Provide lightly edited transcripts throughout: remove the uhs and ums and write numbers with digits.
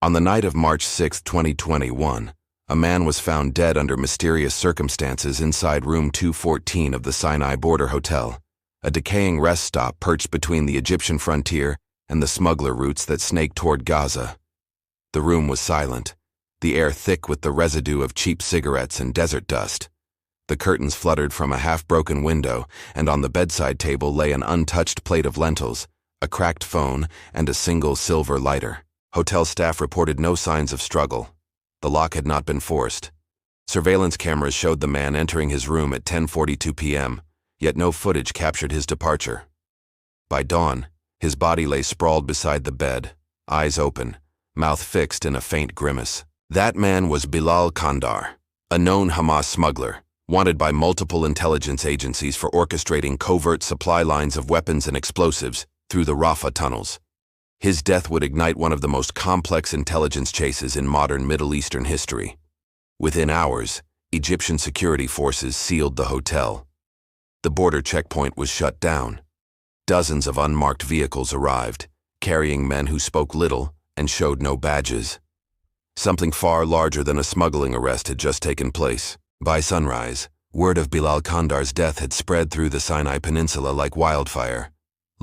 On the night of March 6, 2021, a man was found dead under mysterious circumstances inside room 214 of the Sinai Border Hotel, a decaying rest stop perched between the Egyptian frontier and the smuggler routes that snake toward Gaza. The room was silent, the air thick with the residue of cheap cigarettes and desert dust. The curtains fluttered from a half-broken window, and on the bedside table lay an untouched plate of lentils, a cracked phone, and a single silver lighter. Hotel staff reported no signs of struggle. The lock had not been forced. Surveillance cameras showed the man entering his room at 10:42 p.m., yet no footage captured his departure. By dawn, his body lay sprawled beside the bed, eyes open, mouth fixed in a faint grimace. That man was Bilal Qandar, a known Hamas smuggler, wanted by multiple intelligence agencies for orchestrating covert supply lines of weapons and explosives through the Rafah tunnels. His death would ignite one of the most complex intelligence chases in modern Middle Eastern history. Within hours, Egyptian security forces sealed the hotel. The border checkpoint was shut down. Dozens of unmarked vehicles arrived, carrying men who spoke little and showed no badges. Something far larger than a smuggling arrest had just taken place. By sunrise, word of Bilal Qandar's death had spread through the Sinai Peninsula like wildfire.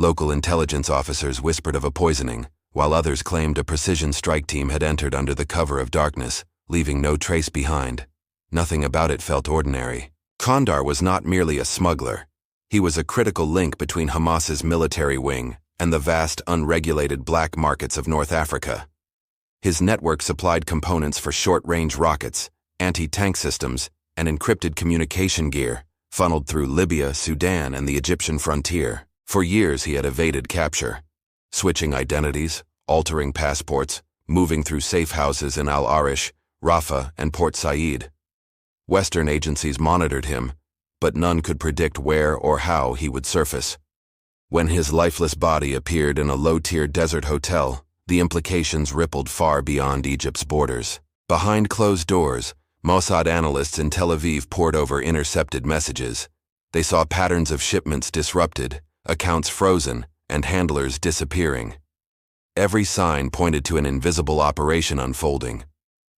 Local intelligence officers whispered of a poisoning, while others claimed a precision strike team had entered under the cover of darkness, leaving no trace behind. Nothing about it felt ordinary. Qandar was not merely a smuggler. He was a critical link between Hamas's military wing and the vast, unregulated black markets of North Africa. His network supplied components for short-range rockets, anti-tank systems, and encrypted communication gear, funneled through Libya, Sudan, and the Egyptian frontier. For years he had evaded capture, switching identities, altering passports, moving through safe houses in Al Arish, Rafah, and Port Said. Western agencies monitored him, but none could predict where or how he would surface. When his lifeless body appeared in a low-tier desert hotel, the implications rippled far beyond Egypt's borders. Behind closed doors, Mossad analysts in Tel Aviv pored over intercepted messages. They saw patterns of shipments disrupted, accounts frozen, and handlers disappearing. Every sign pointed to an invisible operation unfolding,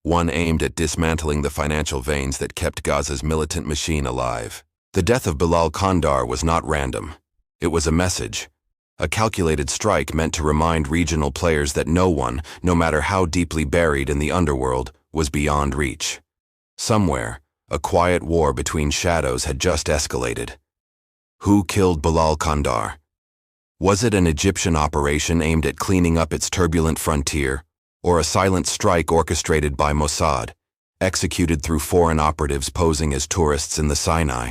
one aimed at dismantling the financial veins that kept Gaza's militant machine alive. The death of Bilal Qandar was not random. It was a message, a calculated strike meant to remind regional players that no one, no matter how deeply buried in the underworld, was beyond reach. Somewhere, a quiet war between shadows had just escalated. Who killed Bilal Qandar? Was it an Egyptian operation aimed at cleaning up its turbulent frontier, or a silent strike orchestrated by Mossad, executed through foreign operatives posing as tourists in the Sinai?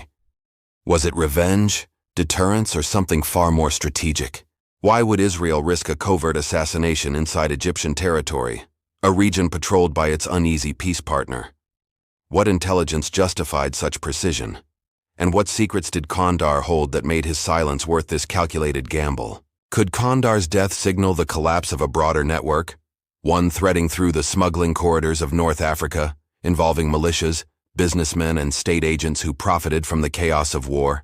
Was it revenge, deterrence, or something far more strategic? Why would Israel risk a covert assassination inside Egyptian territory, a region patrolled by its uneasy peace partner? What intelligence justified such precision? And what secrets did Qandar hold that made his silence worth this calculated gamble? Could Qandar's death signal the collapse of a broader network, one threading through the smuggling corridors of North Africa, involving militias, businessmen, and state agents who profited from the chaos of war?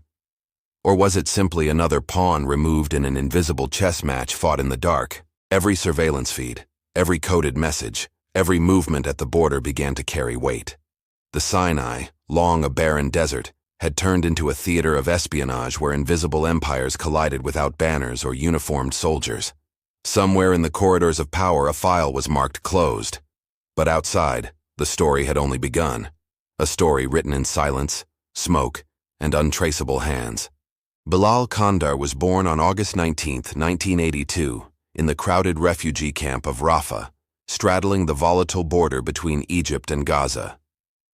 Or was it simply another pawn removed in an invisible chess match fought in the dark? Every surveillance feed, every coded message, every movement at the border began to carry weight. The Sinai, long a barren desert, had turned into a theater of espionage where invisible empires collided without banners or uniformed soldiers. Somewhere in the corridors of power a file was marked closed. But outside, the story had only begun. A story written in silence, smoke, and untraceable hands. Bilal Qandar was born on August 19, 1982, in the crowded refugee camp of Rafah, straddling the volatile border between Egypt and Gaza.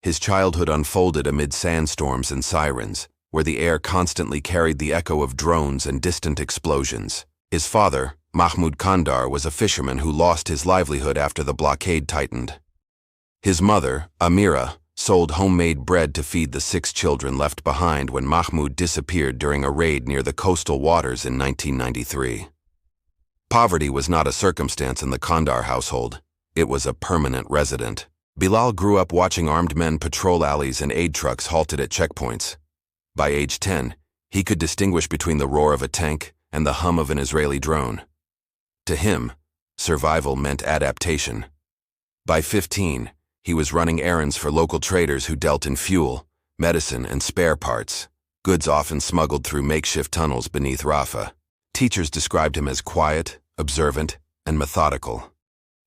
His childhood unfolded amid sandstorms and sirens, where the air constantly carried the echo of drones and distant explosions. His father, Mahmoud Qandar, was a fisherman who lost his livelihood after the blockade tightened. His mother, Amira, sold homemade bread to feed the 6 children left behind when Mahmoud disappeared during a raid near the coastal waters in 1993. Poverty was not a circumstance in the Qandar household. It was a permanent resident. Bilal grew up watching armed men patrol alleys and aid trucks halted at checkpoints. By age 10, he could distinguish between the roar of a tank and the hum of an Israeli drone. To him, survival meant adaptation. By 15, he was running errands for local traders who dealt in fuel, medicine, and spare parts, goods often smuggled through makeshift tunnels beneath Rafah. Teachers described him as quiet, observant, and methodical.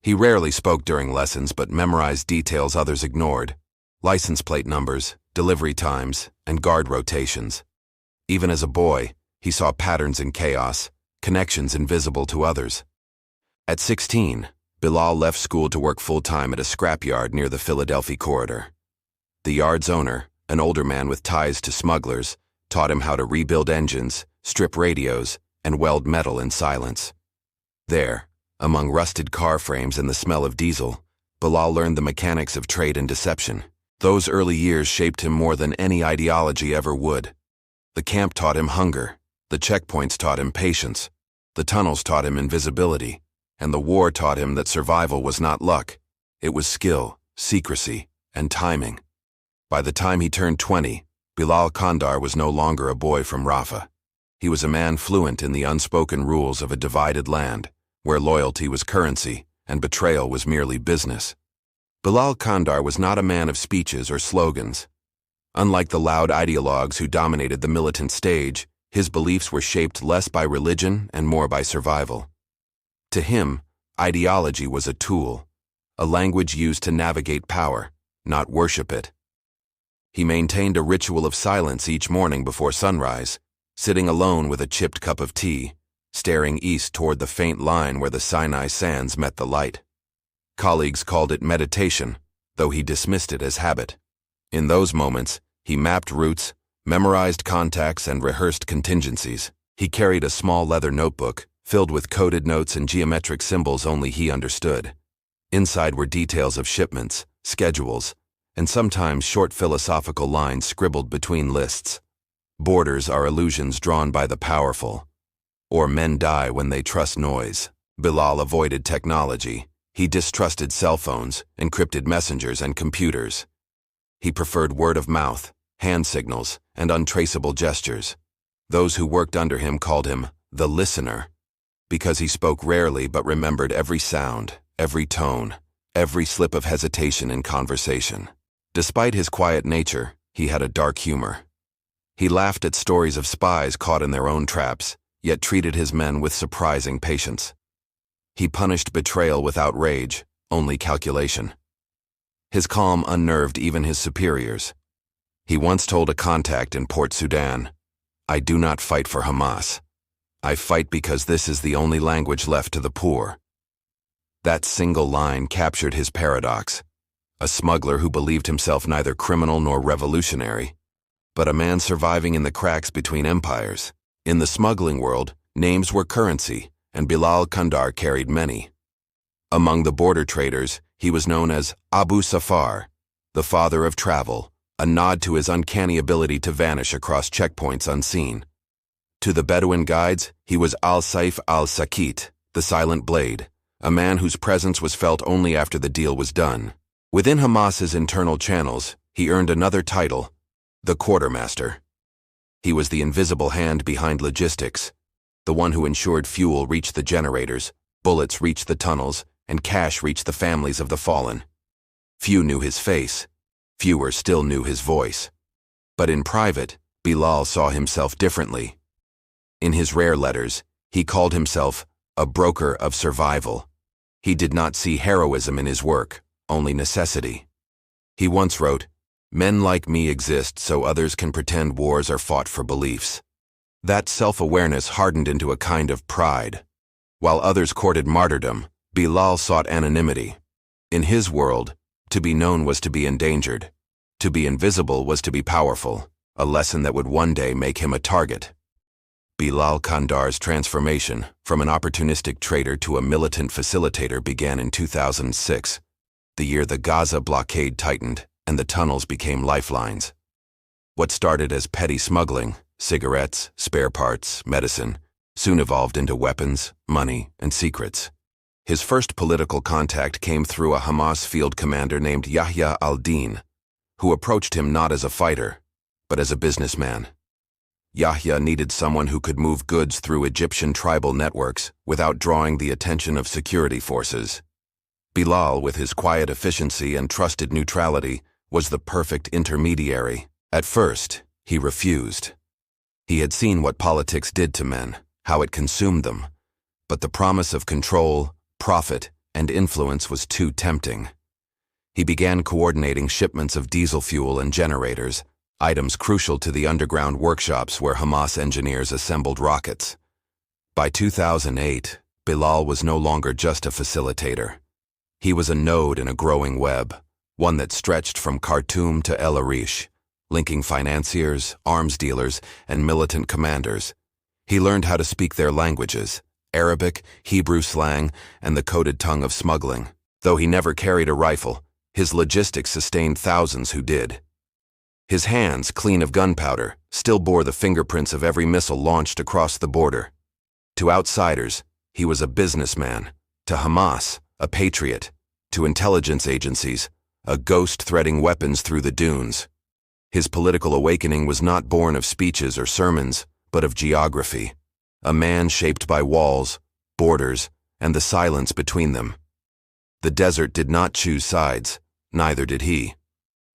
He rarely spoke during lessons but memorized details others ignored: license plate numbers, delivery times, and guard rotations. Even as a boy, he saw patterns in chaos, connections invisible to others. At 16, Bilal left school to work full-time at a scrapyard near the Philadelphia corridor. The yard's owner, an older man with ties to smugglers, taught him how to rebuild engines, strip radios, and weld metal in silence. There, among rusted car frames and the smell of diesel, Bilal learned the mechanics of trade and deception. Those early years shaped him more than any ideology ever would. The camp taught him hunger, the checkpoints taught him patience, the tunnels taught him invisibility, and the war taught him that survival was not luck. It was skill, secrecy, and timing. By the time he turned 20, Bilal Qandar was no longer a boy from Rafah. He was a man fluent in the unspoken rules of a divided land, where loyalty was currency and betrayal was merely business. Bilal Qandar was not a man of speeches or slogans. Unlike the loud ideologues who dominated the militant stage, his beliefs were shaped less by religion and more by survival. To him, ideology was a tool, a language used to navigate power, not worship it. He maintained a ritual of silence each morning before sunrise, sitting alone with a chipped cup of tea, staring east toward the faint line where the Sinai sands met the light. Colleagues called it meditation, though he dismissed it as habit. In those moments, he mapped routes, memorized contacts, and rehearsed contingencies. He carried a small leather notebook, filled with coded notes and geometric symbols only he understood. Inside were details of shipments, schedules, and sometimes short philosophical lines scribbled between lists. Borders are illusions drawn by the powerful, or men die when they trust noise. Bilal avoided technology. He distrusted cell phones, encrypted messengers, and computers. He preferred word of mouth, hand signals, and untraceable gestures. Those who worked under him called him the listener, because he spoke rarely but remembered every sound, every tone, every slip of hesitation in conversation. Despite his quiet nature, he had a dark humor. He laughed at stories of spies caught in their own traps, yet treated his men with surprising patience. He punished betrayal without rage, only calculation. His calm unnerved even his superiors. He once told a contact in Port Sudan, "I do not fight for Hamas. I fight because this is the only language left to the poor." That single line captured his paradox. A smuggler who believed himself neither criminal nor revolutionary, but a man surviving in the cracks between empires. In the smuggling world, names were currency, and Bilal Qandar carried many. Among the border traders, he was known as Abu Safar, the father of travel, a nod to his uncanny ability to vanish across checkpoints unseen. To the Bedouin guides, he was al-Saif al-Sakit, the silent blade, a man whose presence was felt only after the deal was done. Within Hamas's internal channels, he earned another title, the quartermaster. He was the invisible hand behind logistics, the one who ensured fuel reached the generators, bullets reached the tunnels, and cash reached the families of the fallen. Few knew his face. Fewer still knew his voice. But in private, Bilal saw himself differently. In his rare letters, he called himself a broker of survival. He did not see heroism in his work, only necessity. He once wrote, "Men like me exist so others can pretend wars are fought for beliefs." That self-awareness hardened into a kind of pride. While others courted martyrdom, Bilal sought anonymity. In his world, to be known was to be endangered. To be invisible was to be powerful, a lesson that would one day make him a target. Bilal Qandar's transformation from an opportunistic trader to a militant facilitator began in 2006, the year the Gaza blockade tightened and the tunnels became lifelines. What started as petty smuggling, cigarettes, spare parts, medicine, soon evolved into weapons, money, and secrets. His first political contact came through a Hamas field commander named Yahya al-Din, who approached him not as a fighter, but as a businessman. Yahya needed someone who could move goods through Egyptian tribal networks without drawing the attention of security forces. Bilal, with his quiet efficiency and trusted neutrality, was the perfect intermediary. At first, he refused. He had seen what politics did to men, how it consumed them. But the promise of control, profit, and influence was too tempting. He began coordinating shipments of diesel fuel and generators, items crucial to the underground workshops where Hamas engineers assembled rockets. By 2008, Bilal was no longer just a facilitator. He was a node in a growing web, one that stretched from Khartoum to El Arish, linking financiers, arms dealers, and militant commanders. He learned how to speak their languages, Arabic, Hebrew slang, and the coded tongue of smuggling. Though he never carried a rifle, his logistics sustained thousands who did. His hands, clean of gunpowder, still bore the fingerprints of every missile launched across the border. To outsiders, he was a businessman. To Hamas, a patriot. To intelligence agencies, a ghost threading weapons through the dunes. His political awakening was not born of speeches or sermons, but of geography. A man shaped by walls, borders, and the silence between them. The desert did not choose sides, neither did he.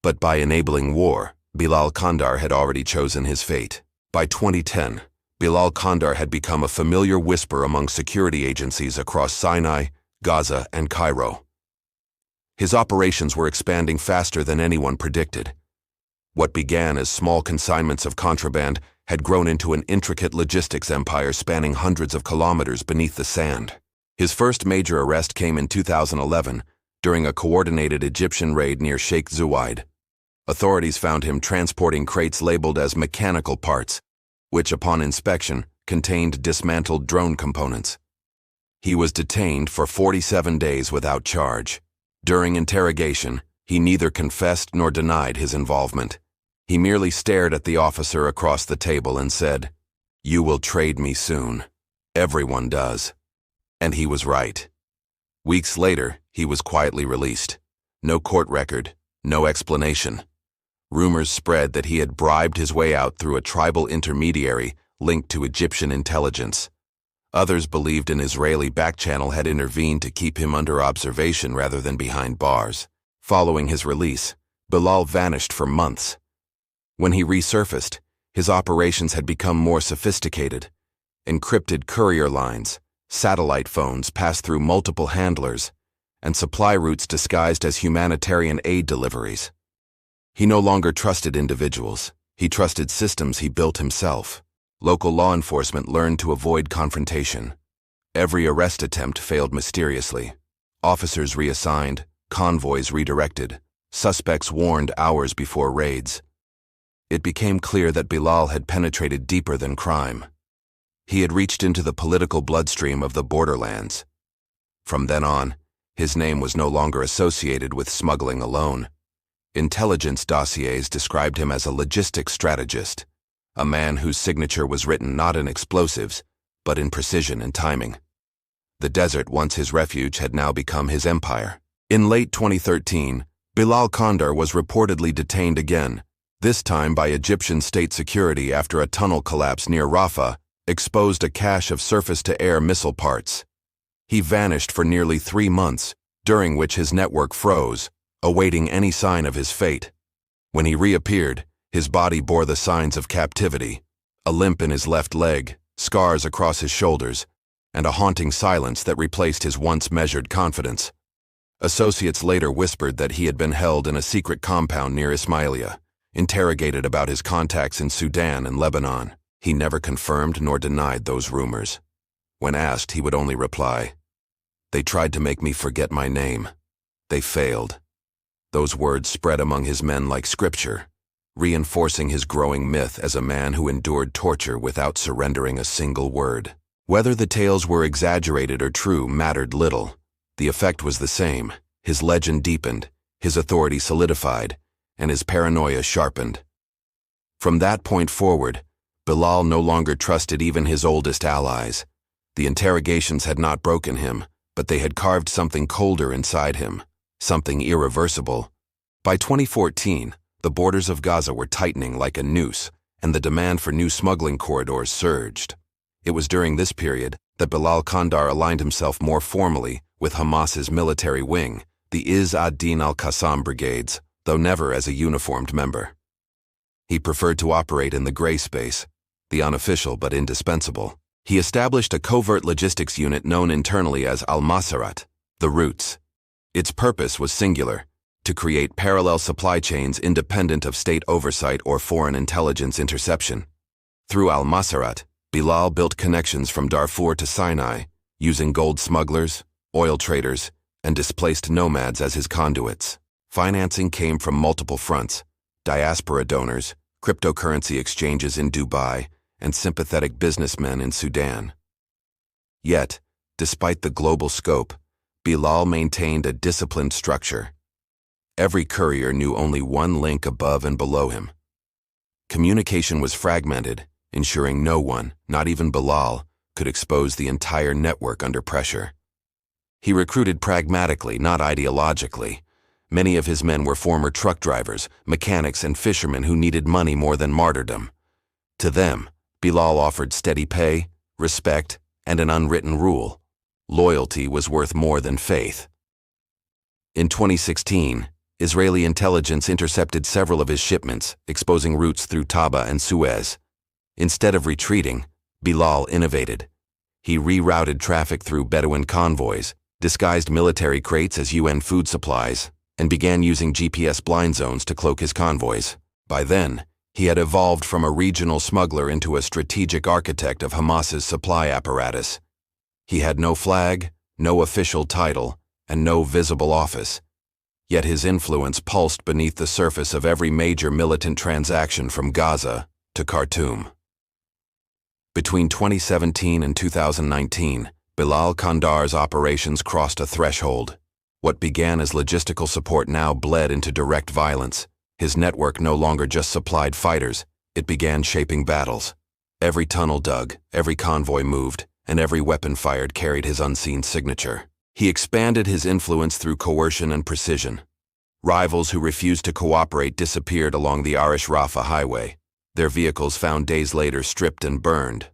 But by enabling war, Bilal Qandar had already chosen his fate. By 2010, Bilal Qandar had become a familiar whisper among security agencies across Sinai, Gaza, and Cairo. His operations were expanding faster than anyone predicted. What began as small consignments of contraband had grown into an intricate logistics empire spanning hundreds of kilometers beneath the sand. His first major arrest came in 2011 during a coordinated Egyptian raid near Sheikh Zayed. Authorities found him transporting crates labeled as mechanical parts, which upon inspection contained dismantled drone components. He was detained for 47 days without charge. During interrogation, he neither confessed nor denied his involvement. He merely stared at the officer across the table and said, "You will trade me soon. Everyone does." And he was right. Weeks later, he was quietly released. No court record, no explanation. Rumors spread that he had bribed his way out through a tribal intermediary linked to Egyptian intelligence. Others believed an Israeli backchannel had intervened to keep him under observation rather than behind bars. Following his release, Bilal vanished for months. When he resurfaced, his operations had become more sophisticated. Encrypted courier lines, satellite phones passed through multiple handlers, and supply routes disguised as humanitarian aid deliveries. He no longer trusted individuals. He trusted systems he built himself. Local law enforcement learned to avoid confrontation. Every arrest attempt failed mysteriously. Officers reassigned, convoys redirected, suspects warned hours before raids. It became clear that Bilal had penetrated deeper than crime. He had reached into the political bloodstream of the borderlands. From then on, his name was no longer associated with smuggling alone. Intelligence dossiers described him as a logistics strategist, a man whose signature was written not in explosives, but in precision and timing. The desert, once his refuge, had now become his empire. In late 2013, Bilal Qandar was reportedly detained again, this time by Egyptian state security after a tunnel collapse near Rafah exposed a cache of surface-to-air missile parts. He vanished for nearly 3 months, during which his network froze, awaiting any sign of his fate. When he reappeared, his body bore the signs of captivity, a limp in his left leg, scars across his shoulders, and a haunting silence that replaced his once measured confidence. Associates later whispered that he had been held in a secret compound near Ismailia, interrogated about his contacts in Sudan and Lebanon. He never confirmed nor denied those rumors. When asked, he would only reply, "They tried to make me forget my name. They failed." Those words spread among his men like scripture, reinforcing his growing myth as a man who endured torture without surrendering a single word. Whether the tales were exaggerated or true mattered little. The effect was the same. His legend deepened, his authority solidified, and his paranoia sharpened. From that point forward, Bilal no longer trusted even his oldest allies. The interrogations had not broken him, but they had carved something colder inside him, something irreversible. By 2014, the borders of Gaza were tightening like a noose, and the demand for new smuggling corridors surged. It was during this period that Bilal Qandar aligned himself more formally with Hamas's military wing, the Izz ad-Din al-Qassam brigades, though never as a uniformed member. He preferred to operate in the gray space, the unofficial but indispensable. He established a covert logistics unit known internally as al-Mossad, the Roots. Its purpose was singular: to create parallel supply chains independent of state oversight or foreign intelligence interception. Through al-Mossad, Bilal built connections from Darfur to Sinai, using gold smugglers, oil traders, and displaced nomads as his conduits. Financing came from multiple fronts: diaspora donors, cryptocurrency exchanges in Dubai, and sympathetic businessmen in Sudan. Yet, despite the global scope, Bilal maintained a disciplined structure. Every courier knew only one link above and below him. Communication was fragmented, ensuring no one, not even Bilal, could expose the entire network under pressure. He recruited pragmatically, not ideologically. Many of his men were former truck drivers, mechanics, and fishermen who needed money more than martyrdom. To them, Bilal offered steady pay, respect, and an unwritten rule: loyalty was worth more than faith. In 2016, Israeli intelligence intercepted several of his shipments, exposing routes through Taba and Suez. Instead of retreating, Bilal innovated. He rerouted traffic through Bedouin convoys, disguised military crates as UN food supplies, and began using GPS blind zones to cloak his convoys. By then, he had evolved from a regional smuggler into a strategic architect of Hamas's supply apparatus. He had no flag, no official title, and no visible office. Yet his influence pulsed beneath the surface of every major militant transaction from Gaza to Khartoum. Between 2017 and 2019, Bilal Qandar's operations crossed a threshold. What began as logistical support now bled into direct violence. His network no longer just supplied fighters, it began shaping battles. Every tunnel dug, every convoy moved, and every weapon fired carried his unseen signature. He expanded his influence through coercion and precision. Rivals who refused to cooperate disappeared along the Arish-Rafah highway, their vehicles found days later stripped and burned.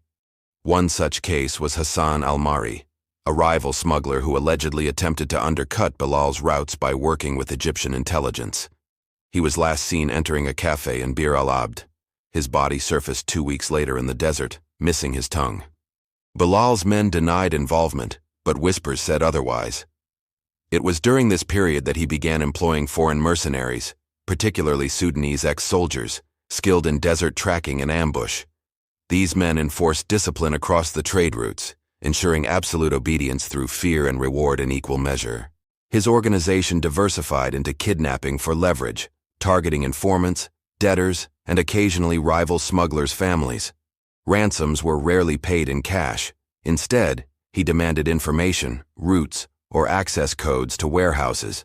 One such case was Hassan al-Mari, a rival smuggler who allegedly attempted to undercut Bilal's routes by working with Egyptian intelligence. He was last seen entering a cafe in Bir al-Abd. His body surfaced 2 weeks later in the desert, missing his tongue. Bilal's men denied involvement, but whispers said otherwise. It was during this period that he began employing foreign mercenaries, particularly Sudanese ex-soldiers, skilled in desert tracking and ambush. These men enforced discipline across the trade routes, ensuring absolute obedience through fear and reward in equal measure. His organization diversified into kidnapping for leverage, targeting informants, debtors, and occasionally rival smugglers' families. Ransoms were rarely paid in cash. Instead, he demanded information, routes, or access codes to warehouses.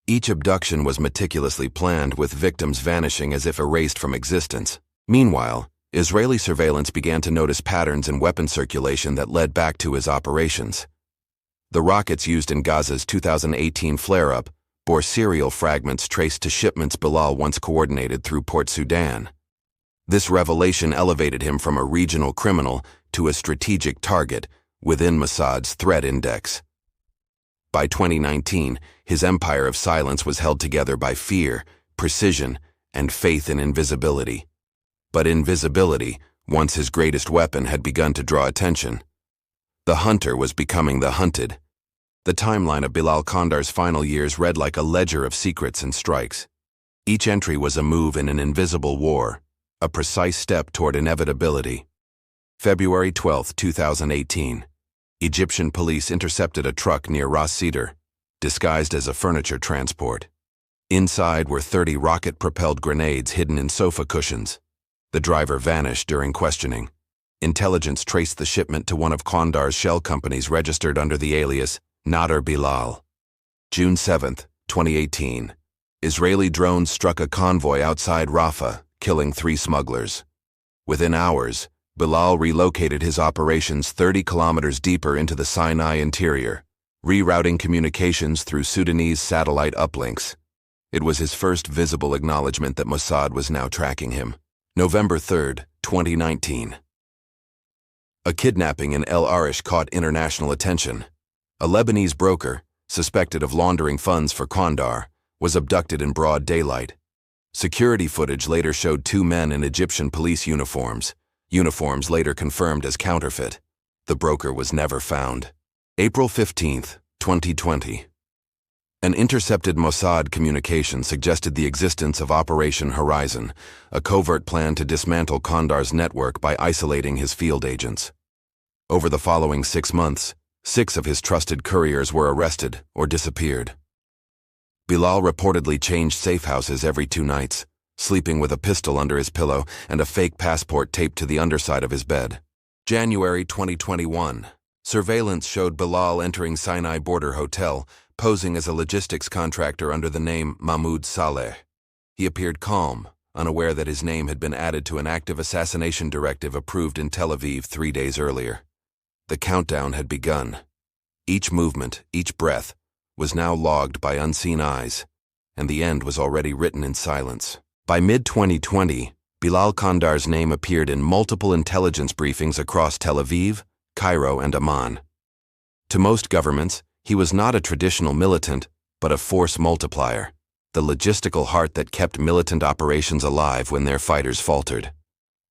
Each abduction was meticulously planned, with victims vanishing as if erased from existence. Meanwhile, Israeli surveillance began to notice patterns in weapon circulation that led back to his operations. The rockets used in Gaza's 2018 flare-up bore serial fragments traced to shipments Bilal once coordinated through Port Sudan. This revelation elevated him from a regional criminal to a strategic target within Mossad's threat index. By 2019, his empire of silence was held together by fear, precision, and faith in invisibility. But invisibility, once his greatest weapon, had begun to draw attention. The hunter was becoming the hunted. The timeline of Bilal Qandar's final years read like a ledger of secrets and strikes. Each entry was a move in an invisible war, a precise step toward inevitability. February 12, 2018. Egyptian police intercepted a truck near Ras Cedar, disguised as a furniture transport. Inside were 30 rocket-propelled grenades hidden in sofa cushions. The driver vanished during questioning. Intelligence traced the shipment to one of Qandar's shell companies registered under the alias Nader Bilal. June 7, 2018. Israeli drones struck a convoy outside Rafah, killing 3 smugglers. Within hours, Bilal relocated his operations 30 kilometers deeper into the Sinai interior, rerouting communications through Sudanese satellite uplinks. It was his first visible acknowledgement that Mossad was now tracking him. November 3, 2019. A kidnapping in El Arish caught international attention. A Lebanese broker, suspected of laundering funds for Qandar, was abducted in broad daylight. Security footage later showed two men in Egyptian police uniforms later confirmed as counterfeit. The broker was never found. April 15, 2020. An intercepted Mossad communication suggested the existence of Operation Horizon, a covert plan to dismantle Qandar's network by isolating his field agents. Over the following 6 months, 6 of his trusted couriers were arrested or disappeared. Bilal reportedly changed safe houses every 2 nights, sleeping with a pistol under his pillow and a fake passport taped to the underside of his bed. January 2021. Surveillance showed Bilal entering Sinai Border Hotel, posing as a logistics contractor under the name Mahmoud Saleh. He appeared calm, unaware that his name had been added to an active assassination directive approved in Tel Aviv 3 days earlier. The countdown had begun. Each movement, each breath, was now logged by unseen eyes, and the end was already written in silence. By mid-2020, Bilal Qandar's name appeared in multiple intelligence briefings across Tel Aviv, Cairo, and Amman. To most governments, he was not a traditional militant, but a force multiplier, the logistical heart that kept militant operations alive when their fighters faltered.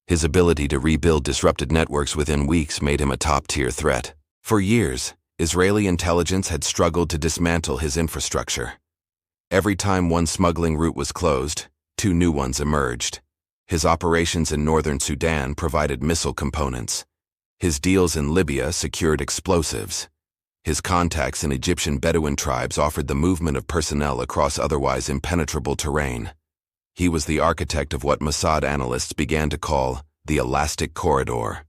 His ability to rebuild disrupted networks within weeks made him a top-tier threat. For years, Israeli intelligence had struggled to dismantle his infrastructure. Every time one smuggling route was closed, 2 new ones emerged. His operations in northern Sudan provided missile components. His deals in Libya secured explosives. His contacts in Egyptian Bedouin tribes offered the movement of personnel across otherwise impenetrable terrain. He was the architect of what Mossad analysts began to call the elastic corridor.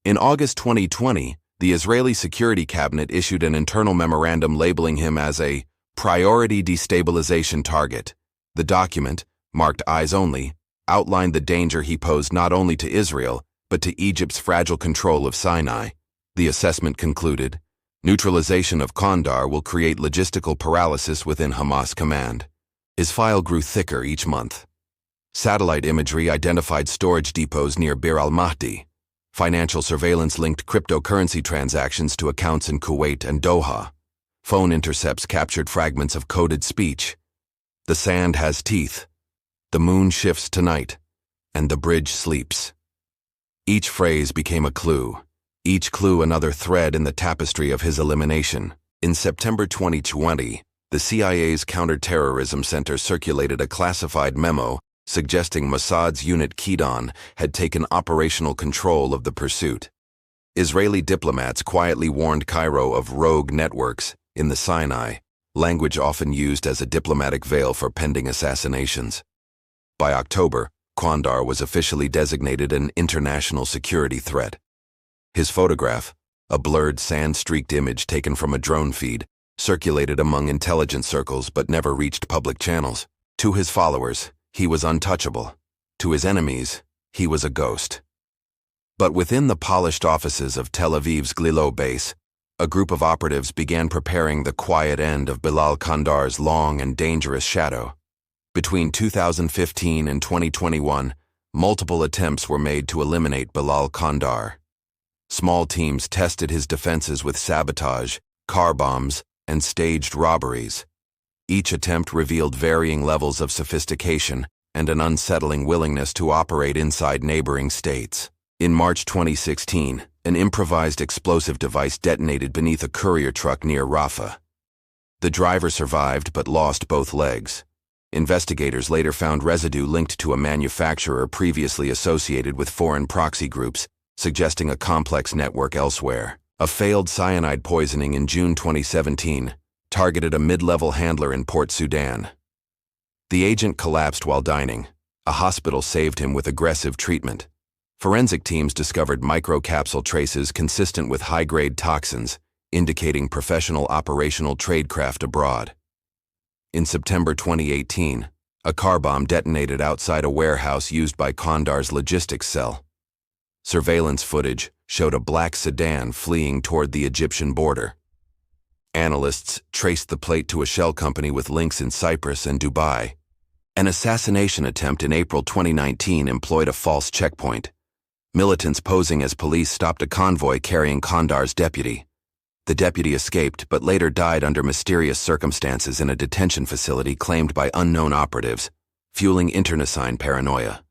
In August 2020, the Israeli Security Cabinet issued an internal memorandum labeling him as a priority destabilization target. The document, marked eyes only, outlined the danger he posed not only to Israel, but to Egypt's fragile control of Sinai. The assessment concluded, neutralization of Qandar will create logistical paralysis within Hamas command. His file grew thicker each month. Satellite imagery identified storage depots near Bir al-Mahdi. Financial surveillance linked cryptocurrency transactions to accounts in Kuwait and Doha. Phone intercepts captured fragments of coded speech. The sand has teeth. The moon shifts tonight, and the bridge sleeps. Each phrase became a clue. Each clue another thread in the tapestry of his elimination. In September 2020, the CIA's Counterterrorism Center circulated a classified memo suggesting Mossad's unit Kidon had taken operational control of the pursuit. Israeli diplomats quietly warned Cairo of rogue networks in the Sinai, language often used as a diplomatic veil for pending assassinations. By October, Qandar was officially designated an international security threat. His photograph, a blurred sand-streaked image taken from a drone feed, circulated among intelligence circles but never reached public channels. To his followers, he was untouchable. To his enemies, he was a ghost. But within the polished offices of Tel Aviv's Glilo base, a group of operatives began preparing the quiet end of Bilal Qandar's long and dangerous shadow. Between 2015 and 2021, multiple attempts were made to eliminate Bilal Qandar. Small teams tested his defenses with sabotage, car bombs, and staged robberies. Each attempt revealed varying levels of sophistication and an unsettling willingness to operate inside neighboring states. In March 2016, an improvised explosive device detonated beneath a courier truck near Rafah. The driver survived but lost both legs. Investigators later found residue linked to a manufacturer previously associated with foreign proxy groups, suggesting a complex network elsewhere. A failed cyanide poisoning in June 2017 targeted a mid-level handler in Port Sudan. The agent collapsed while dining. A hospital saved him with aggressive treatment. Forensic teams discovered microcapsule traces consistent with high-grade toxins, indicating professional operational tradecraft abroad. In September 2018, a car bomb detonated outside a warehouse used by Qandar's logistics cell. Surveillance footage showed a black sedan fleeing toward the Egyptian border. Analysts traced the plate to a shell company with links in Cyprus and Dubai. An assassination attempt in April 2019 employed a false checkpoint. Militants posing as police stopped a convoy carrying Qandar's deputy. The deputy escaped but later died under mysterious circumstances in a detention facility claimed by unknown operatives, fueling internecine paranoia.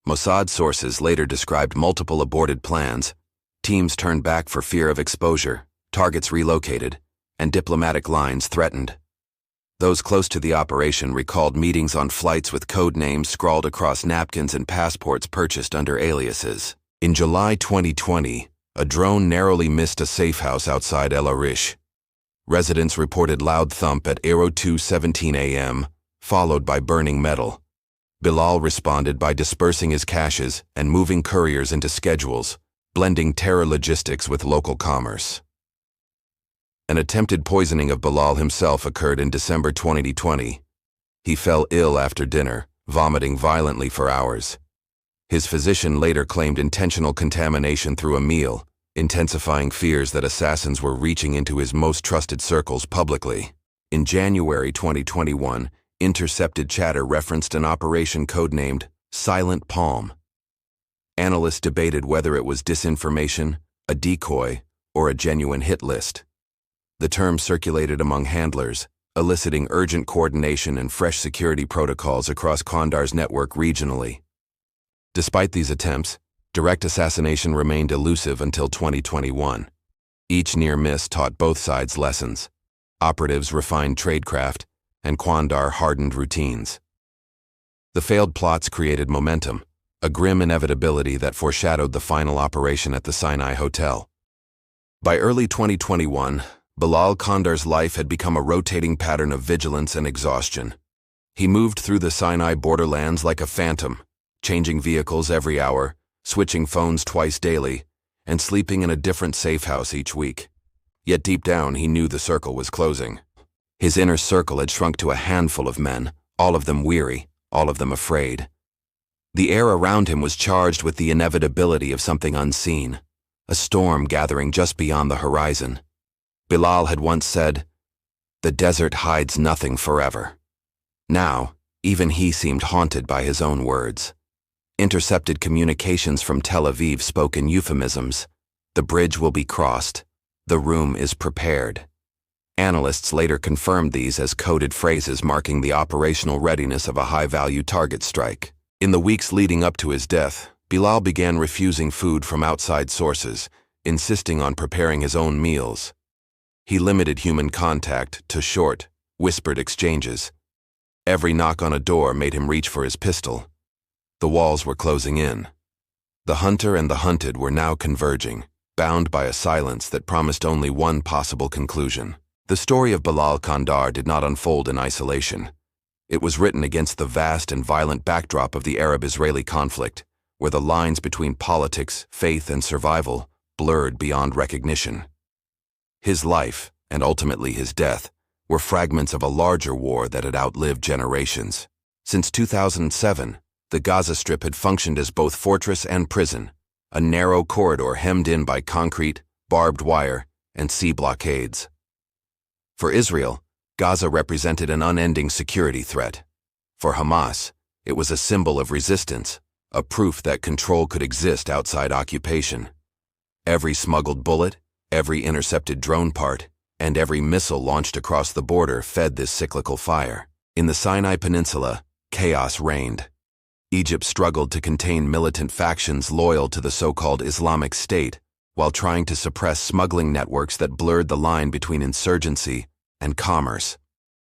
Mossad sources later described multiple aborted plans, teams turned back for fear of exposure, targets relocated, and diplomatic lines threatened. Those close to the operation recalled meetings on flights with code names scrawled across napkins and passports purchased under aliases. In July 2020, a drone narrowly missed a safe house outside El Arish. Residents reported loud thump at 02:17 a.m., followed by burning metal. Bilal responded by dispersing his caches and moving couriers into schedules, blending terror logistics with local commerce. An attempted poisoning of Bilal himself occurred in December 2020. He fell ill after dinner, vomiting violently for hours. His physician later claimed intentional contamination through a meal, intensifying fears that assassins were reaching into his most trusted circles publicly. In January 2021, intercepted chatter referenced an operation codenamed Silent Palm. Analysts debated whether it was disinformation, a decoy, or a genuine hit list. The term circulated among handlers, eliciting urgent coordination and fresh security protocols across Qandar's network regionally. Despite these attempts, direct assassination remained elusive until 2021. Each near miss taught both sides lessons. Operatives refined tradecraft, and Qandar hardened routines. The failed plots created momentum, a grim inevitability that foreshadowed the final operation at the Sinai Hotel. By early 2021, Bilal Qandar's life had become a rotating pattern of vigilance and exhaustion. He moved through the Sinai borderlands like a phantom, changing vehicles every hour, switching phones twice daily, and sleeping in a different safe house each week. Yet deep down, he knew the circle was closing. His inner circle had shrunk to a handful of men, all of them weary, all of them afraid. The air around him was charged with the inevitability of something unseen, a storm gathering just beyond the horizon. Bilal had once said, "The desert hides nothing forever." Now, even he seemed haunted by his own words. Intercepted communications from Tel Aviv spoke in euphemisms. The bridge will be crossed. The room is prepared. Analysts later confirmed these as coded phrases marking the operational readiness of a high-value target strike. In the weeks leading up to his death, Bilal began refusing food from outside sources, insisting on preparing his own meals. He limited human contact to short, whispered exchanges. Every knock on a door made him reach for his pistol. The walls were closing in. The hunter and the hunted were now converging, bound by a silence that promised only one possible conclusion. The story of Bilal Qandar did not unfold in isolation. It was written against the vast and violent backdrop of the Arab-Israeli conflict, where the lines between politics, faith, and survival blurred beyond recognition. His life, and ultimately his death, were fragments of a larger war that had outlived generations. Since 2007, the Gaza Strip had functioned as both fortress and prison, a narrow corridor hemmed in by concrete, barbed wire, and sea blockades. For Israel, Gaza represented an unending security threat. For Hamas, it was a symbol of resistance, a proof that control could exist outside occupation. Every smuggled bullet, every intercepted drone part, and every missile launched across the border fed this cyclical fire. In the Sinai Peninsula, chaos reigned. Egypt struggled to contain militant factions loyal to the so-called Islamic State, while trying to suppress smuggling networks that blurred the line between insurgency and commerce.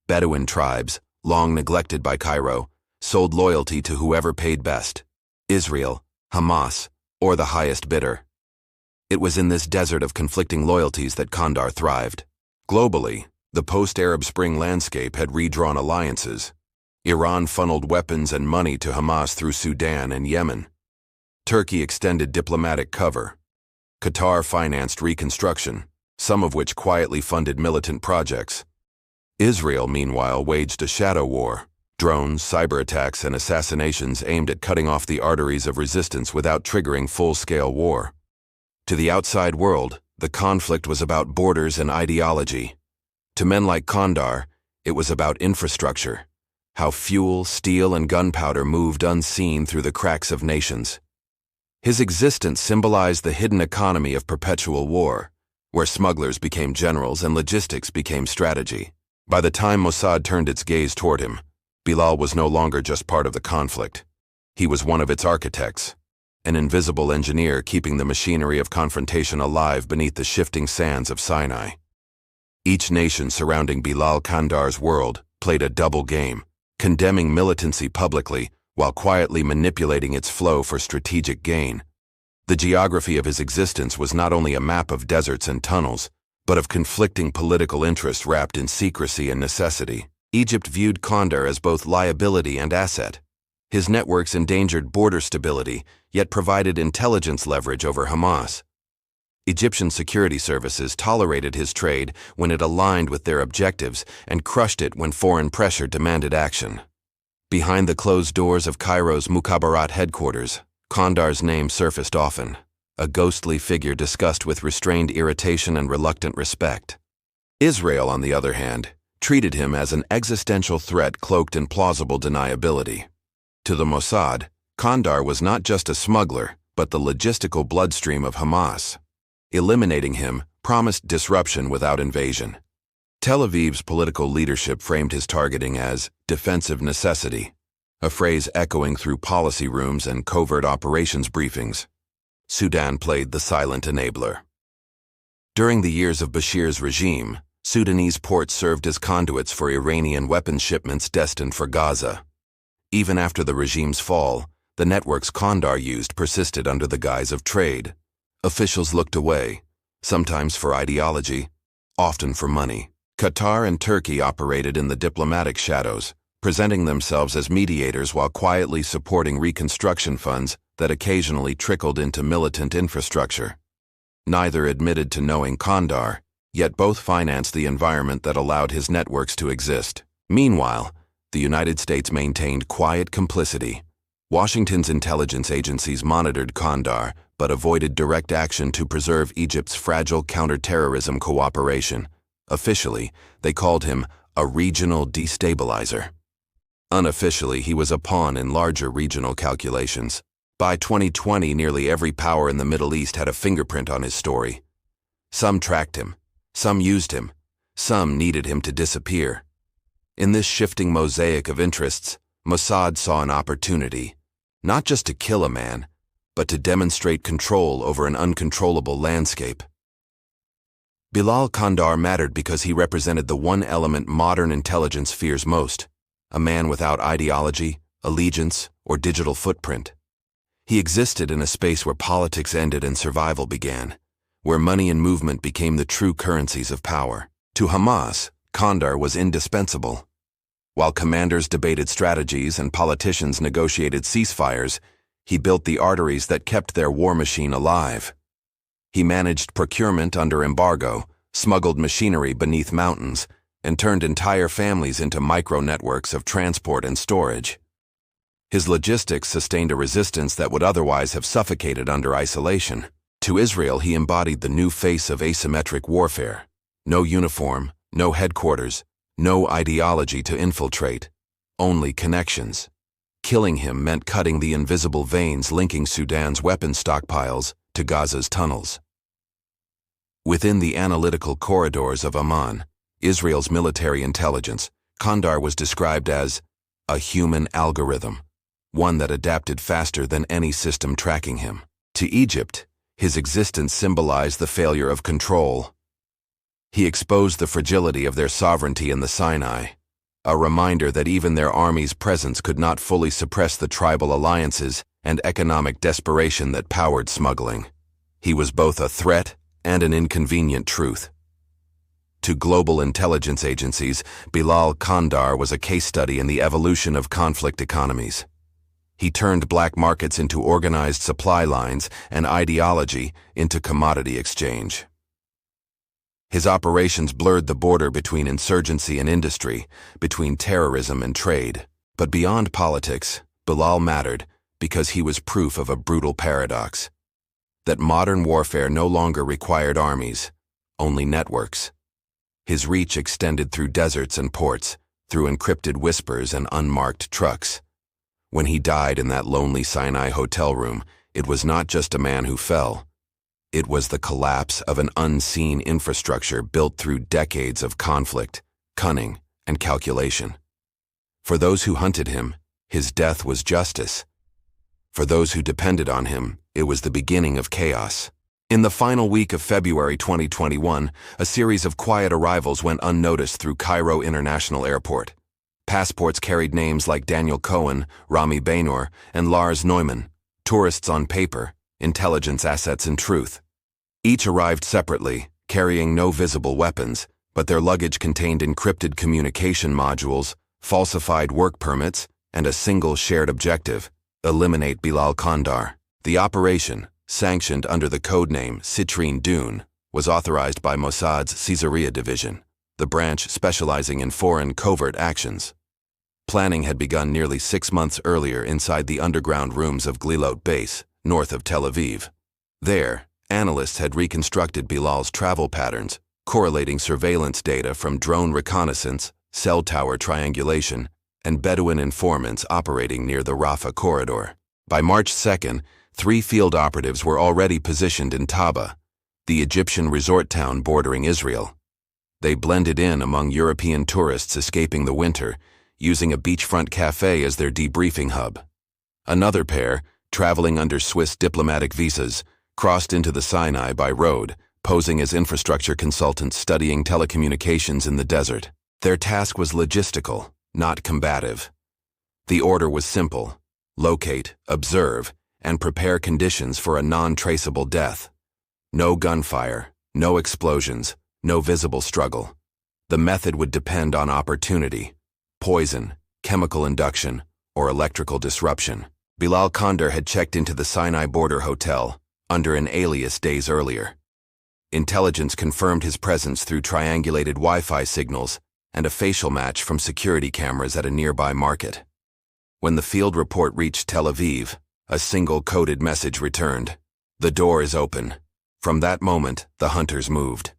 Bedouin tribes, long neglected by Cairo, sold loyalty to whoever paid best: Israel, Hamas, or the highest bidder. It was in this desert of conflicting loyalties that Qandar thrived. Globally, the post-Arab Spring landscape had redrawn alliances. Iran funneled weapons and money to Hamas through Sudan and Yemen. Turkey extended diplomatic cover. Qatar financed reconstruction, some of which quietly funded militant projects. Israel, meanwhile, waged a shadow war: drones, cyber attacks, and assassinations aimed at cutting off the arteries of resistance without triggering full-scale war. To the outside world, the conflict was about borders and ideology. To men like Qandar, it was about infrastructure, how fuel, steel, and gunpowder moved unseen through the cracks of nations. His existence symbolized the hidden economy of perpetual war, where smugglers became generals and logistics became strategy. By the time Mossad turned its gaze toward him, Bilal was no longer just part of the conflict. He was one of its architects, an invisible engineer keeping the machinery of confrontation alive beneath the shifting sands of Sinai. Each nation surrounding Bilal Qandar's world played a double game, condemning militancy publicly while quietly manipulating its flow for strategic gain. The geography of his existence was not only a map of deserts and tunnels, but of conflicting political interests wrapped in secrecy and necessity. Egypt viewed Qandar as both liability and asset. His networks endangered border stability, yet provided intelligence leverage over Hamas. Egyptian security services tolerated his trade when it aligned with their objectives and crushed it when foreign pressure demanded action. Behind the closed doors of Cairo's Mukhabarat headquarters, Qandar's name surfaced often, a ghostly figure discussed with restrained irritation and reluctant respect. Israel, on the other hand, treated him as an existential threat cloaked in plausible deniability. To the Mossad, Qandar was not just a smuggler, but the logistical bloodstream of Hamas. Eliminating him promised disruption without invasion. Tel Aviv's political leadership framed his targeting as defensive necessity, a phrase echoing through policy rooms and covert operations briefings. Sudan played the silent enabler. During the years of Bashir's regime, Sudanese ports served as conduits for Iranian weapons shipments destined for Gaza. Even after the regime's fall, the networks Qandar used persisted under the guise of trade. Officials looked away, sometimes for ideology, often for money. Qatar and Turkey operated in the diplomatic shadows, presenting themselves as mediators while quietly supporting reconstruction funds that occasionally trickled into militant infrastructure. Neither admitted to knowing Qandar, yet both financed the environment that allowed his networks to exist. Meanwhile, the United States maintained quiet complicity. Washington's intelligence agencies monitored Qandar, but avoided direct action to preserve Egypt's fragile counterterrorism cooperation. Officially, they called him a regional destabilizer. Unofficially, he was a pawn in larger regional calculations. By 2020, nearly every power in the Middle East had a fingerprint on his story. Some tracked him, some used him, some needed him to disappear. In this shifting mosaic of interests, Mossad saw an opportunity, not just to kill a man, but to demonstrate control over an uncontrollable landscape. Bilal Qandar mattered because he represented the one element modern intelligence fears most, a man without ideology, allegiance, or digital footprint. He existed in a space where politics ended and survival began, where money and movement became the true currencies of power. To Hamas, Qandar was indispensable. While commanders debated strategies and politicians negotiated ceasefires, he built the arteries that kept their war machine alive. He managed procurement under embargo, smuggled machinery beneath mountains, and turned entire families into micro-networks of transport and storage. His logistics sustained a resistance that would otherwise have suffocated under isolation. To Israel, he embodied the new face of asymmetric warfare. No uniform, no headquarters, no ideology to infiltrate, only connections. Killing him meant cutting the invisible veins linking Sudan's weapons stockpiles to Gaza's tunnels. Within the analytical corridors of Amman, Israel's military intelligence, Qandar was described as a human algorithm, one that adapted faster than any system tracking him. To Egypt, his existence symbolized the failure of control. He exposed the fragility of their sovereignty in the Sinai, a reminder that even their army's presence could not fully suppress the tribal alliances and economic desperation that powered smuggling. He was both a threat and an inconvenient truth. To global intelligence agencies, Bilal Qandar was a case study in the evolution of conflict economies. He turned black markets into organized supply lines and ideology into commodity exchange. His operations blurred the border between insurgency and industry, between terrorism and trade. But beyond politics, Bilal mattered because he was proof of a brutal paradox: that modern warfare no longer required armies, only networks. His reach extended through deserts and ports, through encrypted whispers and unmarked trucks. When he died in that lonely Sinai hotel room, it was not just a man who fell. It was the collapse of an unseen infrastructure built through decades of conflict, cunning, and calculation. For those who hunted him, his death was justice. For those who depended on him, it was the beginning of chaos. In the final week of February 2021, a series of quiet arrivals went unnoticed through Cairo International Airport. Passports carried names like Daniel Cohen, Rami Baynor, and Lars Neumann, tourists on paper, intelligence assets in truth. Each arrived separately, carrying no visible weapons, but their luggage contained encrypted communication modules, falsified work permits, and a single shared objective: eliminate Bilal Qandar. The operation, sanctioned under the codename Citrine Dune, was authorized by Mossad's Caesarea division, the branch specializing in foreign covert actions. Planning had begun nearly 6 months earlier inside the underground rooms of Glilot Base, north of Tel Aviv. There, analysts had reconstructed Bilal's travel patterns, correlating surveillance data from drone reconnaissance, cell tower triangulation, and Bedouin informants operating near the Rafah corridor. By March 2nd, 3 field operatives were already positioned in Taba, the Egyptian resort town bordering Israel. They blended in among European tourists escaping the winter, using a beachfront cafe as their debriefing hub. Another pair, traveling under Swiss diplomatic visas, crossed into the Sinai by road, posing as infrastructure consultants studying telecommunications in the desert. Their task was logistical, not combative. The order was simple: locate, observe, and prepare conditions for a non-traceable death. No gunfire, no explosions, no visible struggle. The method would depend on opportunity: poison, chemical induction, or electrical disruption. Bilal Qandar had checked into the Sinai Border Hotel, under an alias days earlier. Intelligence confirmed his presence through triangulated Wi-Fi signals and a facial match from security cameras at a nearby market. When the field report reached Tel Aviv, a single coded message returned: "The door is open." From that moment, the hunters moved.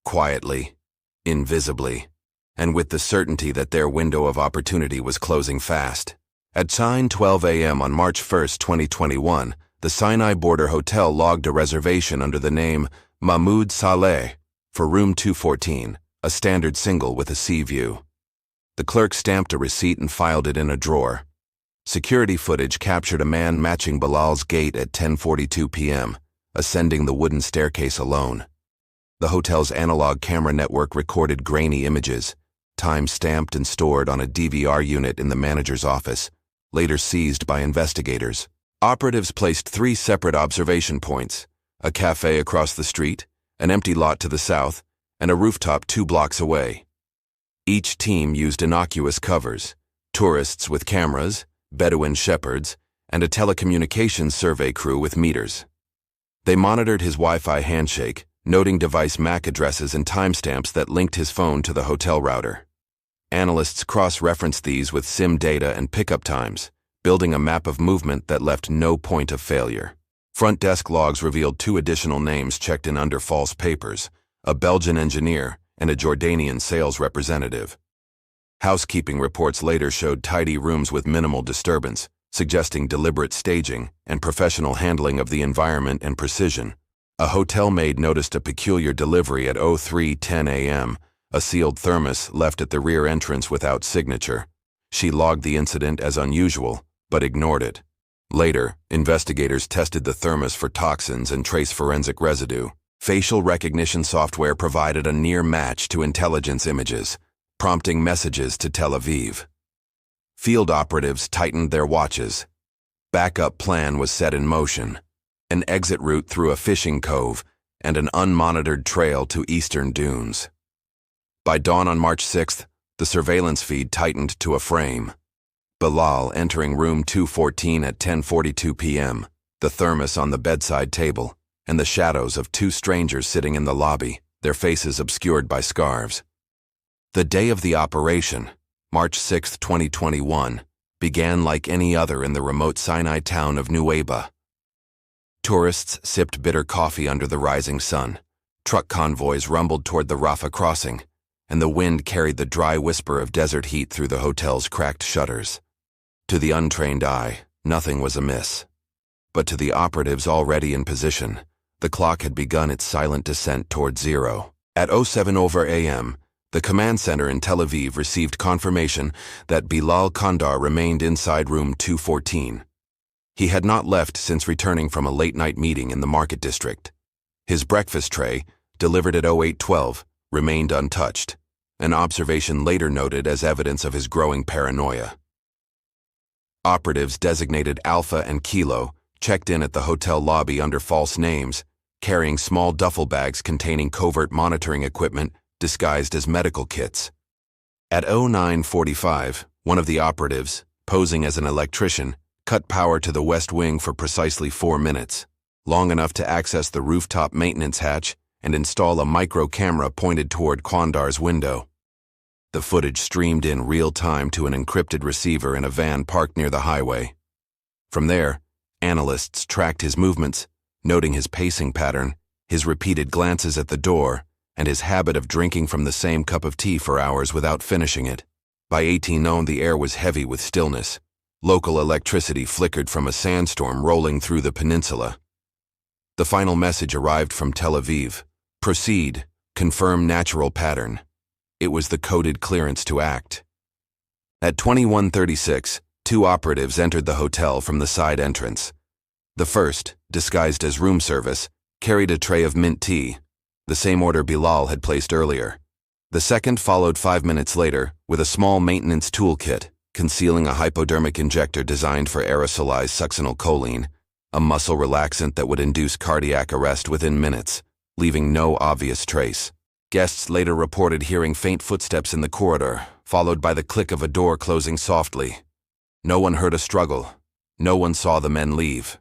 Quietly, invisibly, and with the certainty that their window of opportunity was closing fast. At 9:12 a.m. on March 1, 2021, the Sinai Border Hotel logged a reservation under the name Mahmoud Saleh for room 214, a standard single with a sea view. The clerk stamped a receipt and filed it in a drawer. Security footage captured a man matching Bilal's gait at 10:42 p.m., ascending the wooden staircase alone. The hotel's analog camera network recorded grainy images, time-stamped and stored on a DVR unit in the manager's office, later seized by investigators. Operatives placed 3 separate observation points: a cafe across the street, an empty lot to the south, and a rooftop 2 blocks away. Each team used innocuous covers: tourists with cameras, Bedouin shepherds, and a telecommunications survey crew with meters. They monitored his Wi-Fi handshake, noting device MAC addresses and timestamps that linked his phone to the hotel router. Analysts cross-referenced these with SIM data and pickup times, building a map of movement that left no point of failure. Front desk logs revealed 2 additional names checked in under false papers: a Belgian engineer and a Jordanian sales representative. Housekeeping reports later showed tidy rooms with minimal disturbance, suggesting deliberate staging and professional handling of the environment and precision. A hotel maid noticed a peculiar delivery at 03:10 a.m., a sealed thermos left at the rear entrance without signature. She logged the incident as unusual, but ignored it. Later, investigators tested the thermos for toxins and trace forensic residue. Facial recognition software provided a near match to intelligence images, prompting messages to Tel Aviv. Field operatives tightened their watches. Backup plan was set in motion: an exit route through a fishing cove and an unmonitored trail to eastern dunes. By dawn on March 6th, the surveillance feed tightened to a frame. Bilal entering room 214 at 10:42 p.m., the thermos on the bedside table, and the shadows of 2 strangers sitting in the lobby, their faces obscured by scarves. The day of the operation, March 6, 2021, began like any other in the remote Sinai town of Nuweiba. Tourists sipped bitter coffee under the rising sun. Truck convoys rumbled toward the Rafah crossing, and the wind carried the dry whisper of desert heat through the hotel's cracked shutters. To the untrained eye, nothing was amiss. But to the operatives already in position, The clock had begun its silent descent toward zero. At 07 a.m., the command center in Tel Aviv received confirmation that Bilal Qandar remained inside room 214. He had not left since returning from a late-night meeting in the market district. His breakfast tray, delivered at 08:12, remained untouched, an observation later noted as evidence of his growing paranoia. Operatives designated Alpha and Kilo checked in at the hotel lobby under false names, carrying small duffel bags containing covert monitoring equipment disguised as medical kits. At 09:45, one of the operatives, posing as an electrician, cut power to the west wing for precisely 4 minutes, long enough to access the rooftop maintenance hatch and install a micro camera pointed toward Qandar's window. The footage streamed in real time to an encrypted receiver in a van parked near the highway. From there, analysts tracked his movements, noting his pacing pattern, his repeated glances at the door, and his habit of drinking from the same cup of tea for hours without finishing it. By 18:00, the air was heavy with stillness. Local electricity flickered from a sandstorm rolling through the peninsula. The final message arrived from Tel Aviv. Proceed. Confirm natural pattern. It was the coded clearance to act. At 21:36, 2 operatives entered the hotel from the side entrance. The first, disguised as room service, carried a tray of mint tea, the same order Bilal had placed earlier. The second followed 5 minutes later with a small maintenance toolkit, concealing a hypodermic injector designed for aerosolized succinylcholine, a muscle relaxant that would induce cardiac arrest within minutes, leaving no obvious trace. Guests later reported hearing faint footsteps in the corridor, followed by the click of a door closing softly. No one heard a struggle. No one saw the men leave.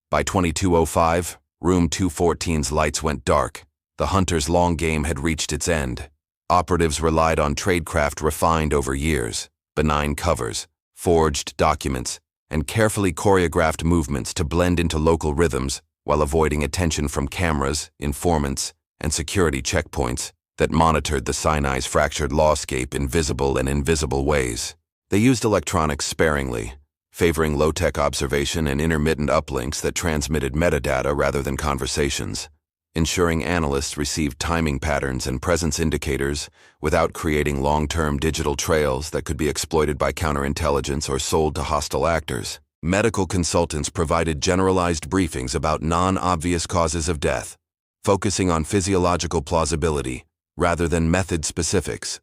By 22:05, room 214's lights went dark. The hunter's long game had reached its end. Operatives relied on tradecraft refined over years, benign covers, forged documents, and carefully choreographed movements to blend into local rhythms while avoiding attention from cameras, informants, and security checkpoints that monitored the Sinai's fractured lawscape in visible and invisible ways. They used electronics sparingly, favoring low-tech observation and intermittent uplinks that transmitted metadata rather than conversations, ensuring analysts received timing patterns and presence indicators without creating long-term digital trails that could be exploited by counterintelligence or sold to hostile actors. Medical consultants provided generalized briefings about non-obvious causes of death, focusing on physiological plausibility rather than method specifics,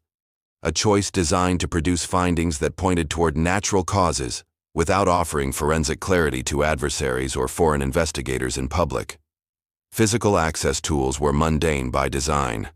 a choice designed to produce findings that pointed toward natural causes without offering forensic clarity to adversaries or foreign investigators in public. Physical access tools were mundane by design.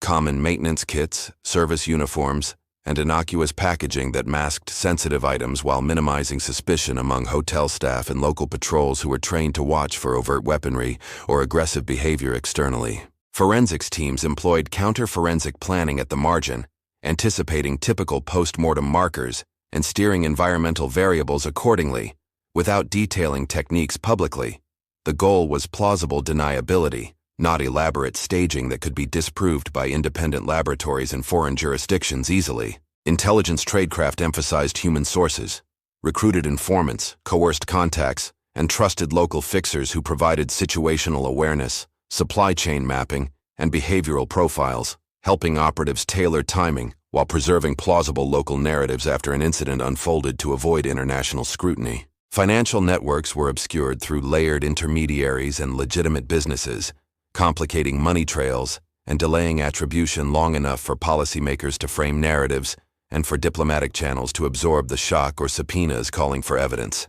Common maintenance kits, service uniforms, and innocuous packaging that masked sensitive items while minimizing suspicion among hotel staff and local patrols who were trained to watch for overt weaponry or aggressive behavior externally. Forensics teams employed counter-forensic planning at the margin, anticipating typical post-mortem markers and steering environmental variables accordingly, without detailing techniques publicly. The goal was plausible deniability, not elaborate staging that could be disproved by independent laboratories in foreign jurisdictions easily. Intelligence tradecraft emphasized human sources, recruited informants, coerced contacts, and trusted local fixers who provided situational awareness, supply chain mapping, and behavioral profiles, helping operatives tailor timing while preserving plausible local narratives after an incident unfolded to avoid international scrutiny. Financial networks were obscured through layered intermediaries and legitimate businesses, complicating money trails and delaying attribution long enough for policymakers to frame narratives and for diplomatic channels to absorb the shock or subpoenas calling for evidence.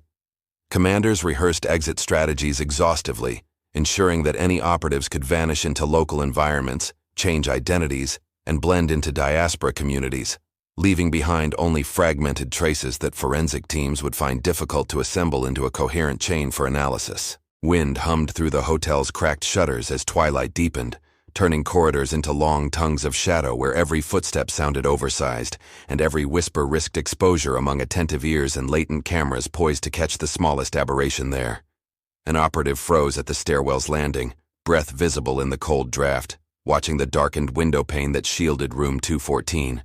Commanders rehearsed exit strategies exhaustively, ensuring that any operatives could vanish into local environments, change identities, and blend into diaspora communities, leaving behind only fragmented traces that forensic teams would find difficult to assemble into a coherent chain for analysis. Wind hummed through the hotel's cracked shutters as twilight deepened, turning corridors into long tongues of shadow where every footstep sounded oversized and every whisper risked exposure among attentive ears and latent cameras poised to catch the smallest aberration there. An operative froze at the stairwell's landing, breath visible in the cold draft, watching the darkened window pane that shielded room 214.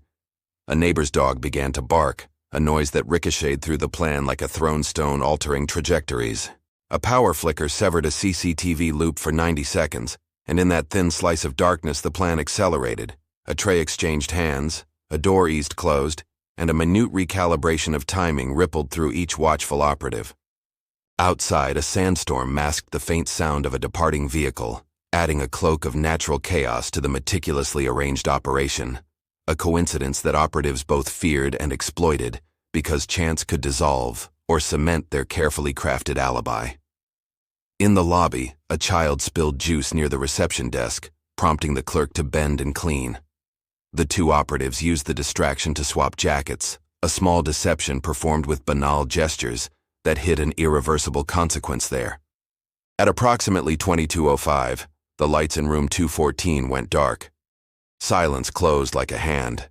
A neighbor's dog began to bark, a noise that ricocheted through the plan like a thrown stone altering trajectories. A power flicker severed a CCTV loop for 90 seconds, and in that thin slice of darkness the plan accelerated. A tray exchanged hands, a door eased closed, and a minute recalibration of timing rippled through each watchful operative. Outside, a sandstorm masked the faint sound of a departing vehicle, adding a cloak of natural chaos to the meticulously arranged operation, a coincidence that operatives both feared and exploited because chance could dissolve or cement their carefully crafted alibi. In the lobby, a child spilled juice near the reception desk, prompting the clerk to bend and clean. The two operatives used the distraction to swap jackets, a small deception performed with banal gestures that hid an irreversible consequence there. At approximately 22:05, the lights in room 214 went dark. Silence closed like a hand.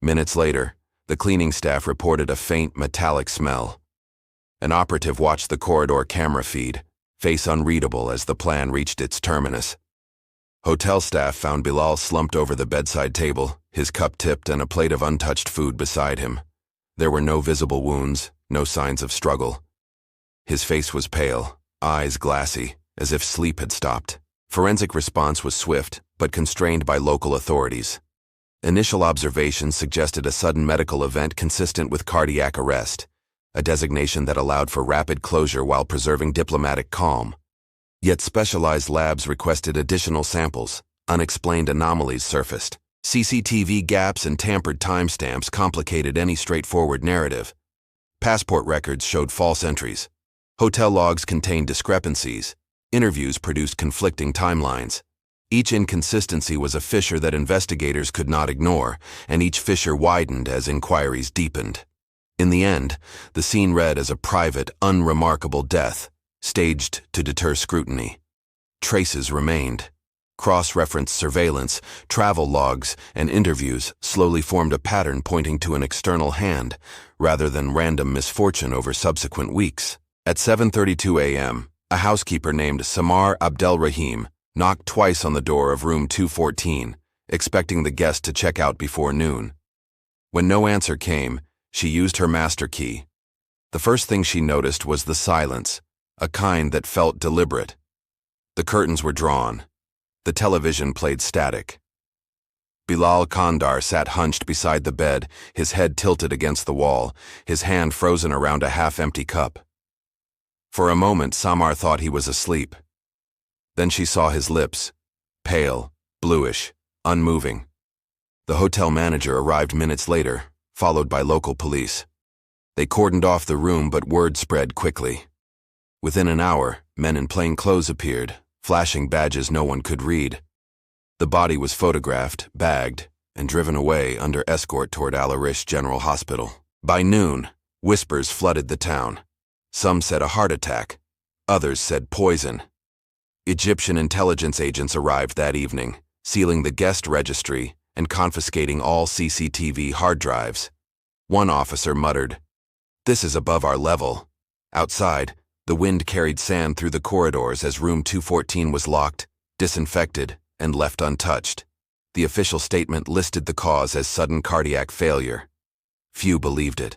Minutes later, the cleaning staff reported a faint metallic smell. An operative watched the corridor camera feed, face unreadable as the plan reached its terminus. Hotel staff found Bilal slumped over the bedside table, his cup tipped and a plate of untouched food beside him. There were no visible wounds, no signs of struggle. His face was pale, eyes glassy, as if sleep had stopped. Forensic response was swift, but constrained by local authorities. Initial observations suggested a sudden medical event consistent with cardiac arrest, a designation that allowed for rapid closure while preserving diplomatic calm. Yet specialized labs requested additional samples. Unexplained anomalies surfaced. CCTV gaps and tampered timestamps complicated any straightforward narrative. Passport records showed false entries. Hotel logs contained discrepancies. Interviews produced conflicting timelines. Each inconsistency was a fissure that investigators could not ignore, and each fissure widened as inquiries deepened. In the end, the scene read as a private, unremarkable death, staged to deter scrutiny. Traces remained. Cross-referenced surveillance, travel logs, and interviews slowly formed a pattern pointing to an external hand, rather than random misfortune over subsequent weeks. At 7:32 a.m., a housekeeper named Samar Abdelrahim knocked twice on the door of room 214, expecting the guest to check out before noon. When no answer came, she used her master key. The first thing she noticed was the silence, a kind that felt deliberate. The curtains were drawn. The television played static. Bilal Qandar sat hunched beside the bed, his head tilted against the wall, his hand frozen around a half-empty cup. For a moment, Samar thought he was asleep. Then she saw his lips, pale, bluish, unmoving. The hotel manager arrived minutes later, followed by local police. They cordoned off the room, but word spread quickly. Within an hour, men in plain clothes appeared, flashing badges no one could read. The body was photographed, bagged, and driven away under escort toward Al Arish General Hospital. By noon, whispers flooded the town. Some said a heart attack. Others said poison. Egyptian intelligence agents arrived that evening, sealing the guest registry and confiscating all CCTV hard drives. One officer muttered, "This is above our level." Outside, the wind carried sand through the corridors as room 214 was locked, disinfected, and left untouched. The official statement listed the cause as sudden cardiac failure. Few believed it.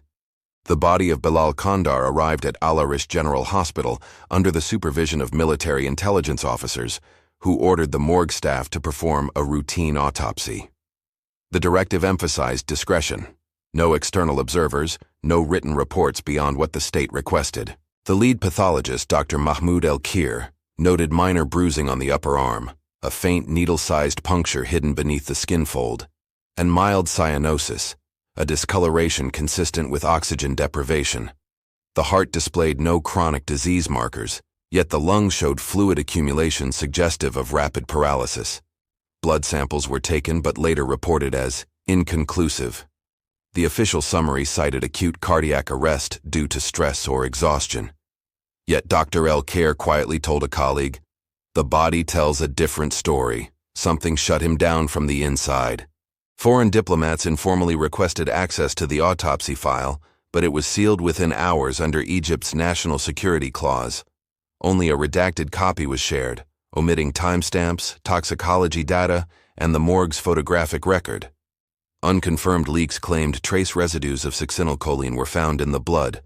The body of Bilal Qandar arrived at Al Arish General Hospital under the supervision of military intelligence officers, who ordered the morgue staff to perform a routine autopsy. The directive emphasized discretion. No external observers, no written reports beyond what the state requested. The lead pathologist, Dr. Mahmoud El-Kir, noted minor bruising on the upper arm, a faint needle-sized puncture hidden beneath the skin fold, and mild cyanosis, a discoloration consistent with oxygen deprivation. The heart displayed no chronic disease markers, yet the lungs showed fluid accumulation suggestive of rapid paralysis. Blood samples were taken but later reported as inconclusive. The official summary cited acute cardiac arrest due to stress or exhaustion. Yet Dr. El-Kir quietly told a colleague, "The body tells a different story. Something shut him down from the inside." Foreign diplomats informally requested access to the autopsy file, but it was sealed within hours under Egypt's national security clause. Only a redacted copy was shared, omitting timestamps, toxicology data, and the morgue's photographic record. Unconfirmed leaks claimed trace residues of succinylcholine were found in the blood,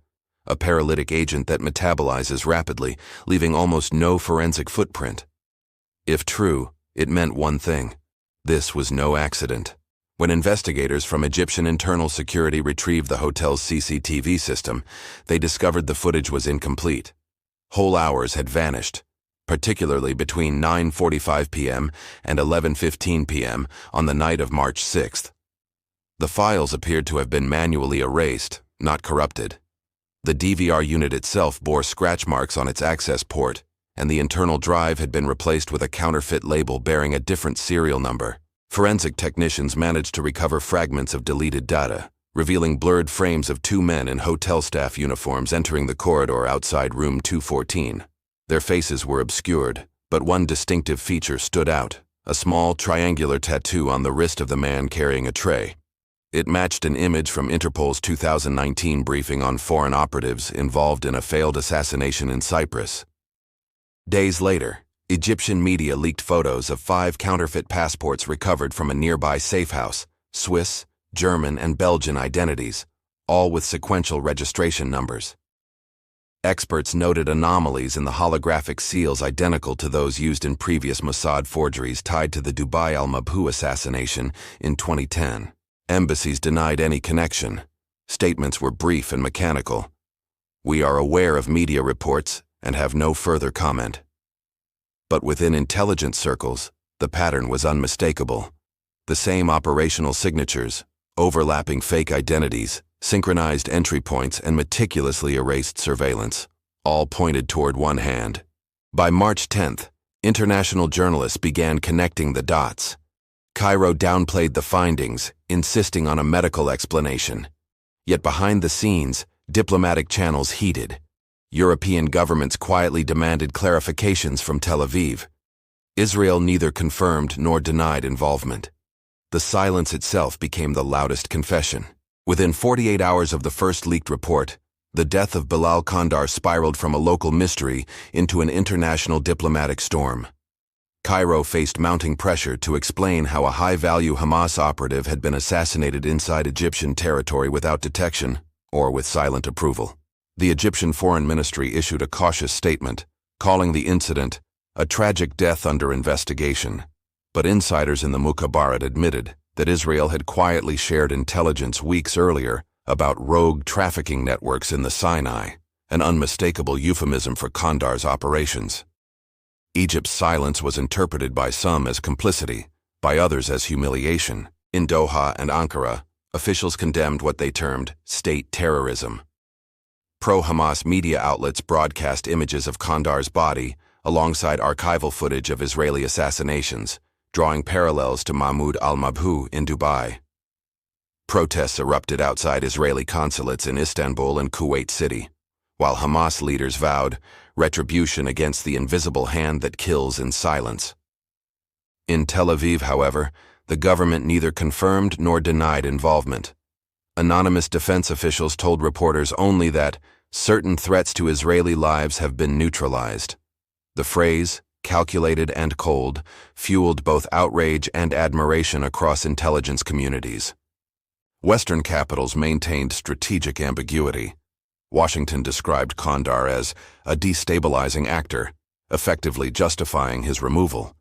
a paralytic agent that metabolizes rapidly, leaving almost no forensic footprint. If true, it meant one thing: this was no accident. When investigators from Egyptian internal security retrieved the hotel's CCTV system, they discovered the footage was incomplete. Whole hours had vanished, particularly between 9:45 p.m. and 11:15 p.m. on the night of March 6th. The files appeared to have been manually erased, not corrupted. The DVR unit itself bore scratch marks on its access port, and the internal drive had been replaced with a counterfeit label bearing a different serial number. Forensic technicians managed to recover fragments of deleted data, revealing blurred frames of two men in hotel staff uniforms entering the corridor outside room 214. Their faces were obscured, but one distinctive feature stood out: a small triangular tattoo on the wrist of the man carrying a tray. It matched an image from Interpol's 2019 briefing on foreign operatives involved in a failed assassination in Cyprus. Days later, Egyptian media leaked photos of 5 counterfeit passports recovered from a nearby safe house: Swiss, German, and Belgian identities, all with sequential registration numbers. Experts noted anomalies in the holographic seals identical to those used in previous Mossad forgeries tied to the Dubai al-Mabhouh assassination in 2010. Embassies denied any connection. Statements were brief and mechanical. "We are aware of media reports and have no further comment." But within intelligence circles, the pattern was unmistakable. The same operational signatures, overlapping fake identities, synchronized entry points, and meticulously erased surveillance, all pointed toward one hand. By March 10th, international journalists began connecting the dots. Cairo downplayed the findings, insisting on a medical explanation. Yet behind the scenes, diplomatic channels heated. European governments quietly demanded clarifications from Tel Aviv. Israel neither confirmed nor denied involvement. The silence itself became the loudest confession. Within 48 hours of the first leaked report, the death of Bilal Qandar spiraled from a local mystery into an international diplomatic storm. Cairo faced mounting pressure to explain how a high-value Hamas operative had been assassinated inside Egyptian territory without detection or with silent approval. The Egyptian Foreign Ministry issued a cautious statement, calling the incident a tragic death under investigation. But insiders in the Mukhabarat admitted that Israel had quietly shared intelligence weeks earlier about rogue trafficking networks in the Sinai, an unmistakable euphemism for Qandar's operations. Egypt's silence was interpreted by some as complicity, by others as humiliation. In Doha and Ankara, officials condemned what they termed state terrorism. Pro-Hamas media outlets broadcast images of Qandar's body alongside archival footage of Israeli assassinations, drawing parallels to Mahmoud al-Mabhouh in Dubai. Protests erupted outside Israeli consulates in Istanbul and Kuwait City, while Hamas leaders vowed retribution against the invisible hand that kills in silence. In Tel Aviv, however, the government neither confirmed nor denied involvement. Anonymous defense officials told reporters only that certain threats to Israeli lives have been neutralized. The phrase, calculated and cold, fueled both outrage and admiration across intelligence communities. Western capitals maintained strategic ambiguity. Washington described Qandar as a destabilizing actor, effectively justifying his removal.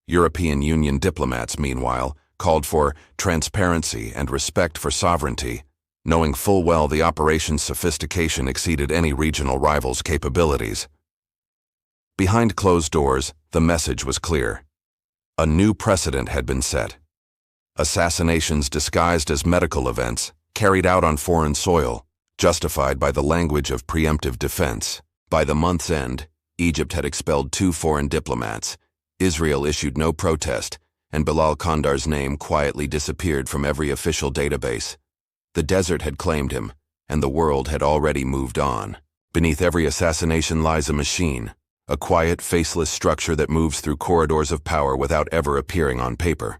European Union diplomats, meanwhile, called for transparency and respect for sovereignty, knowing full well the operation's sophistication exceeded any regional rival's capabilities. Behind closed doors, the message was clear. A new precedent had been set. Assassinations disguised as medical events, carried out on foreign soil, justified by the language of preemptive defense. By the month's end, Egypt had expelled 2 foreign diplomats, Israel issued no protest, and Bilal Qandar's name quietly disappeared from every official database. The desert had claimed him, and the world had already moved on. Beneath every assassination lies a machine, a quiet, faceless structure that moves through corridors of power without ever appearing on paper.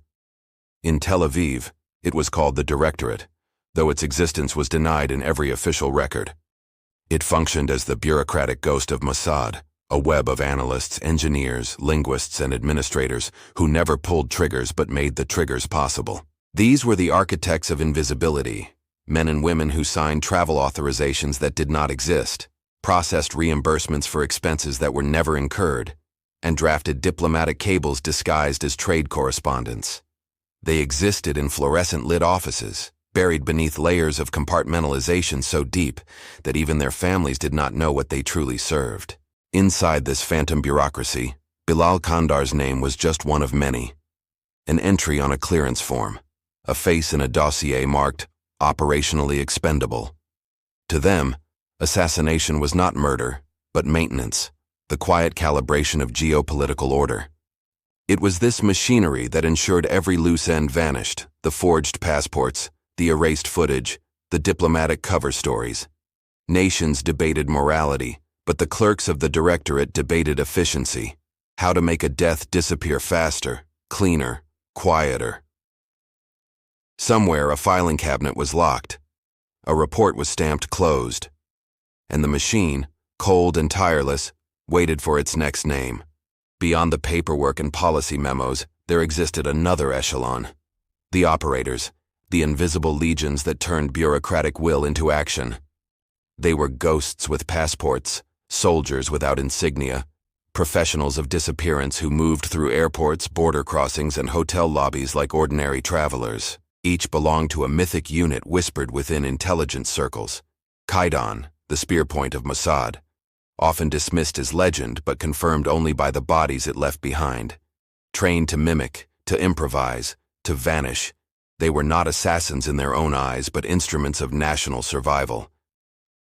In Tel Aviv, it was called the Directorate, though its existence was denied in every official record. It functioned as the bureaucratic ghost of Mossad, a web of analysts, engineers, linguists, and administrators who never pulled triggers but made the triggers possible. These were the architects of invisibility, Men and women who signed travel authorizations that did not exist, processed reimbursements for expenses that were never incurred, and drafted diplomatic cables disguised as trade correspondence. They existed in fluorescent-lit offices, buried beneath layers of compartmentalization so deep that even their families did not know what they truly served. Inside this phantom bureaucracy, Bilal Qandar's name was just one of many. An entry on a clearance form, a face in a dossier marked operationally expendable. To them, assassination was not murder, but maintenance, the quiet calibration of geopolitical order. It was this machinery that ensured every loose end vanished, the forged passports, the erased footage, the diplomatic cover stories. Nations debated morality, but the clerks of the directorate debated efficiency, how to make a death disappear faster, cleaner, quieter. Somewhere a filing cabinet was locked. A report was stamped closed. And the machine, cold and tireless, waited for its next name. Beyond the paperwork and policy memos, there existed another echelon. The operators, the invisible legions that turned bureaucratic will into action. They were ghosts with passports, soldiers without insignia, professionals of disappearance who moved through airports, border crossings, and hotel lobbies like ordinary travelers. Each belonged to a mythic unit whispered within intelligence circles. Kaidan, the spear point of Mossad, often dismissed as legend but confirmed only by the bodies it left behind. Trained to mimic, to improvise, to vanish, they were not assassins in their own eyes but instruments of national survival.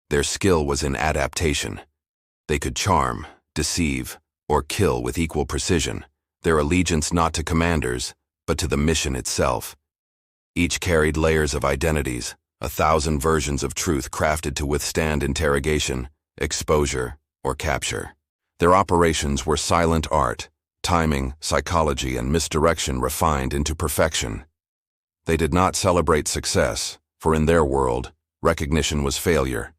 Their skill was in adaptation. They could charm, deceive, or kill with equal precision, their allegiance not to commanders, but to the mission itself. Each carried layers of identities, 1,000 versions of truth crafted to withstand interrogation, exposure, or capture. Their operations were silent art, timing, psychology, and misdirection refined into perfection. They did not celebrate success, for in their world, recognition was failure.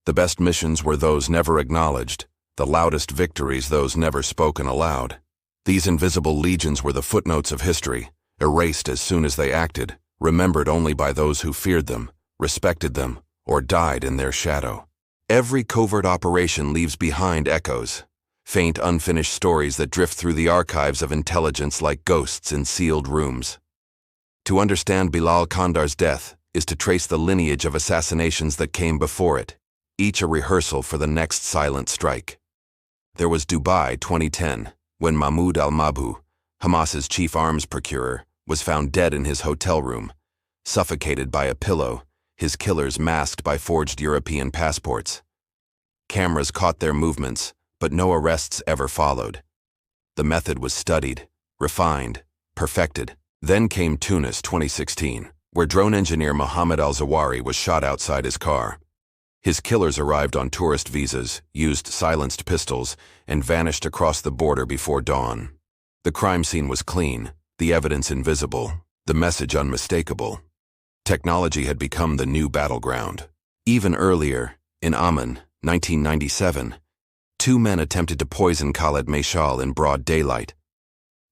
The best missions were those never acknowledged, the loudest victories those never spoken aloud. These invisible legions were the footnotes of history, erased as soon as they acted, remembered only by those who feared them, respected them, or died in their shadow. Every covert operation leaves behind echoes, faint unfinished stories that drift through the archives of intelligence like ghosts in sealed rooms. To understand Bilal Qandar's death is to trace the lineage of assassinations that came before it, each a rehearsal for the next silent strike. There was Dubai 2010, when Mahmoud al-Mabhouh, Hamas's chief arms procurer, was found dead in his hotel room, suffocated by a pillow, his killers masked by forged European passports. Cameras caught their movements, but no arrests ever followed. The method was studied, refined, perfected. Then came Tunis 2016, where drone engineer Mohammed al-Zawahiri was shot outside his car. His killers arrived on tourist visas, used silenced pistols, and vanished across the border before dawn. The crime scene was clean, the evidence invisible, the message unmistakable. Technology had become the new battleground. Even earlier, in Amman, 1997, 2 men attempted to poison Khaled Meshal in broad daylight.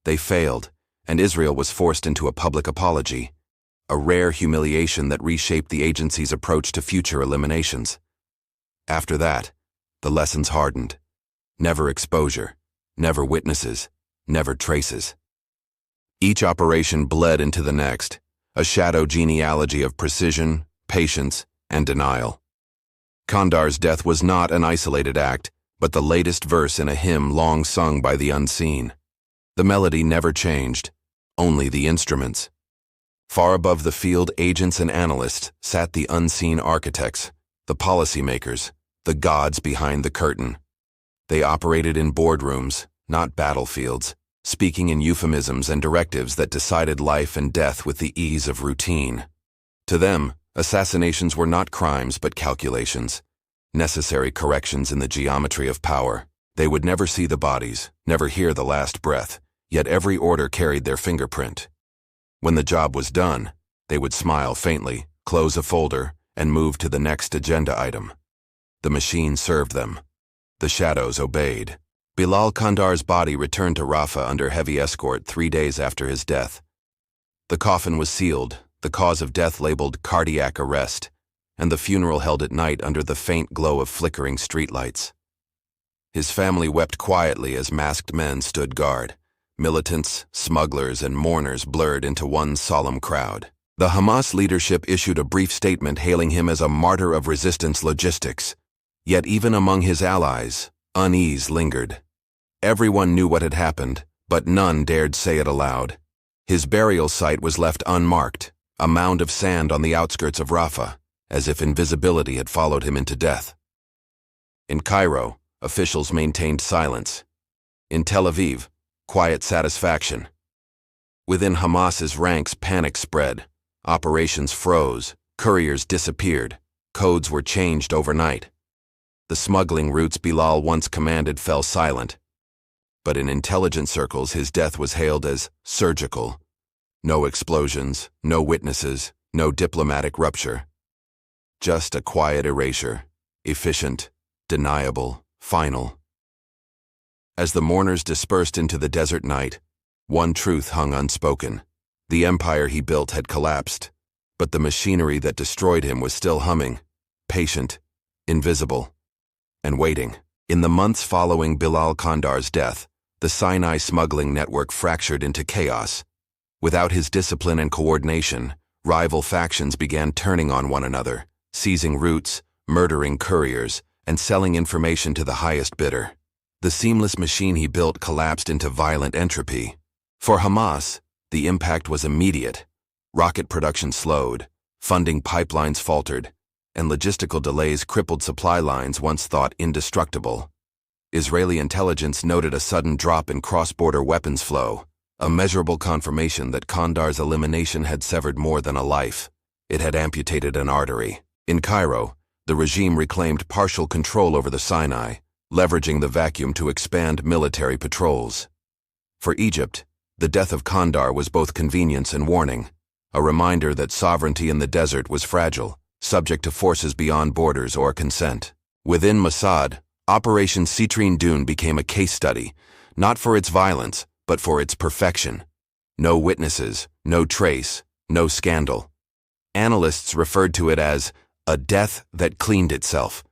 They failed, and Israel was forced into a public apology, a rare humiliation that reshaped the agency's approach to future eliminations. After that, the lessons hardened. Never exposure, never witnesses, never traces. Each operation bled into the next, a shadow genealogy of precision, patience, and denial. Qandar's death was not an isolated act, but the latest verse in a hymn long sung by the unseen. The melody never changed, only the instruments. Far above the field agents and analysts sat the unseen architects, the policymakers, the gods behind the curtain. They operated in boardrooms, not battlefields, speaking in euphemisms and directives that decided life and death with the ease of routine. To them, assassinations were not crimes but calculations, necessary corrections in the geometry of power. They would never see the bodies, never hear the last breath, yet every order carried their fingerprint. When the job was done, they would smile faintly, close a folder, and move to the next agenda item. The machine served them. The shadows obeyed. Bilal Qandar's body returned to Rafah under heavy escort 3 days after his death. The coffin was sealed, the cause of death labeled cardiac arrest, and the funeral held at night under the faint glow of flickering streetlights. His family wept quietly as masked men stood guard. Militants, smugglers, and mourners blurred into one solemn crowd. The Hamas leadership issued a brief statement hailing him as a martyr of resistance logistics. Yet even among his allies, unease lingered. Everyone knew what had happened, but none dared say it aloud. His burial site was left unmarked, a mound of sand on the outskirts of Rafah, as if invisibility had followed him into death. In Cairo, officials maintained silence. In Tel Aviv, quiet satisfaction. Within Hamas's ranks, panic spread. Operations froze, couriers disappeared, codes were changed overnight. The smuggling routes Bilal once commanded fell silent. But in intelligence circles, his death was hailed as surgical. No explosions, no witnesses, no diplomatic rupture. Just a quiet erasure, efficient, deniable, final. As the mourners dispersed into the desert night, one truth hung unspoken. The empire he built had collapsed, but the machinery that destroyed him was still humming, patient, invisible, and waiting. In the months following Bilal Qandar's death, the Sinai smuggling network fractured into chaos. Without his discipline and coordination, rival factions began turning on one another, seizing routes, murdering couriers, and selling information to the highest bidder. The seamless machine he built collapsed into violent entropy. For Hamas, the impact was immediate. Rocket production slowed, funding pipelines faltered, and logistical delays crippled supply lines once thought indestructible. Israeli intelligence noted a sudden drop in cross-border weapons flow, a measurable confirmation that Qandar's elimination had severed more than a life. It had amputated an artery. In Cairo, the regime reclaimed partial control over the Sinai, leveraging the vacuum to expand military patrols. For Egypt, the death of Qandar was both convenience and warning, a reminder that sovereignty in the desert was fragile, subject to forces beyond borders or consent. Within Mossad, Operation Citrine Dune became a case study, not for its violence, but for its perfection. No witnesses, no trace, no scandal. Analysts referred to it as a death that cleaned itself.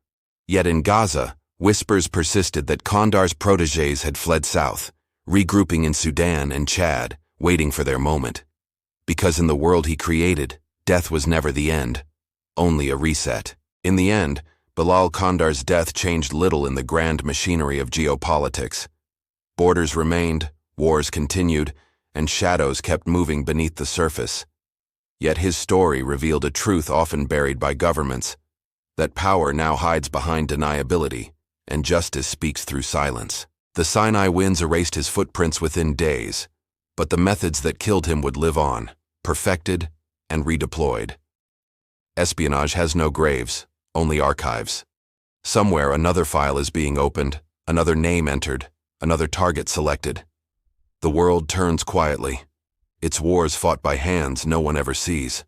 Yet in Gaza, whispers persisted that Qandar's protégés had fled south, regrouping in Sudan and Chad, waiting for their moment. Because in the world he created, death was never the end, only a reset. In the end, Bilal Qandar's death changed little in the grand machinery of geopolitics. Borders remained, wars continued, and shadows kept moving beneath the surface. Yet his story revealed a truth often buried by governments, that power now hides behind deniability, and justice speaks through silence. The Sinai winds erased his footprints within days, but the methods that killed him would live on, perfected and redeployed. Espionage has no graves, only archives. Somewhere another file is being opened, another name entered, another target selected. The world turns quietly, its wars fought by hands no one ever sees.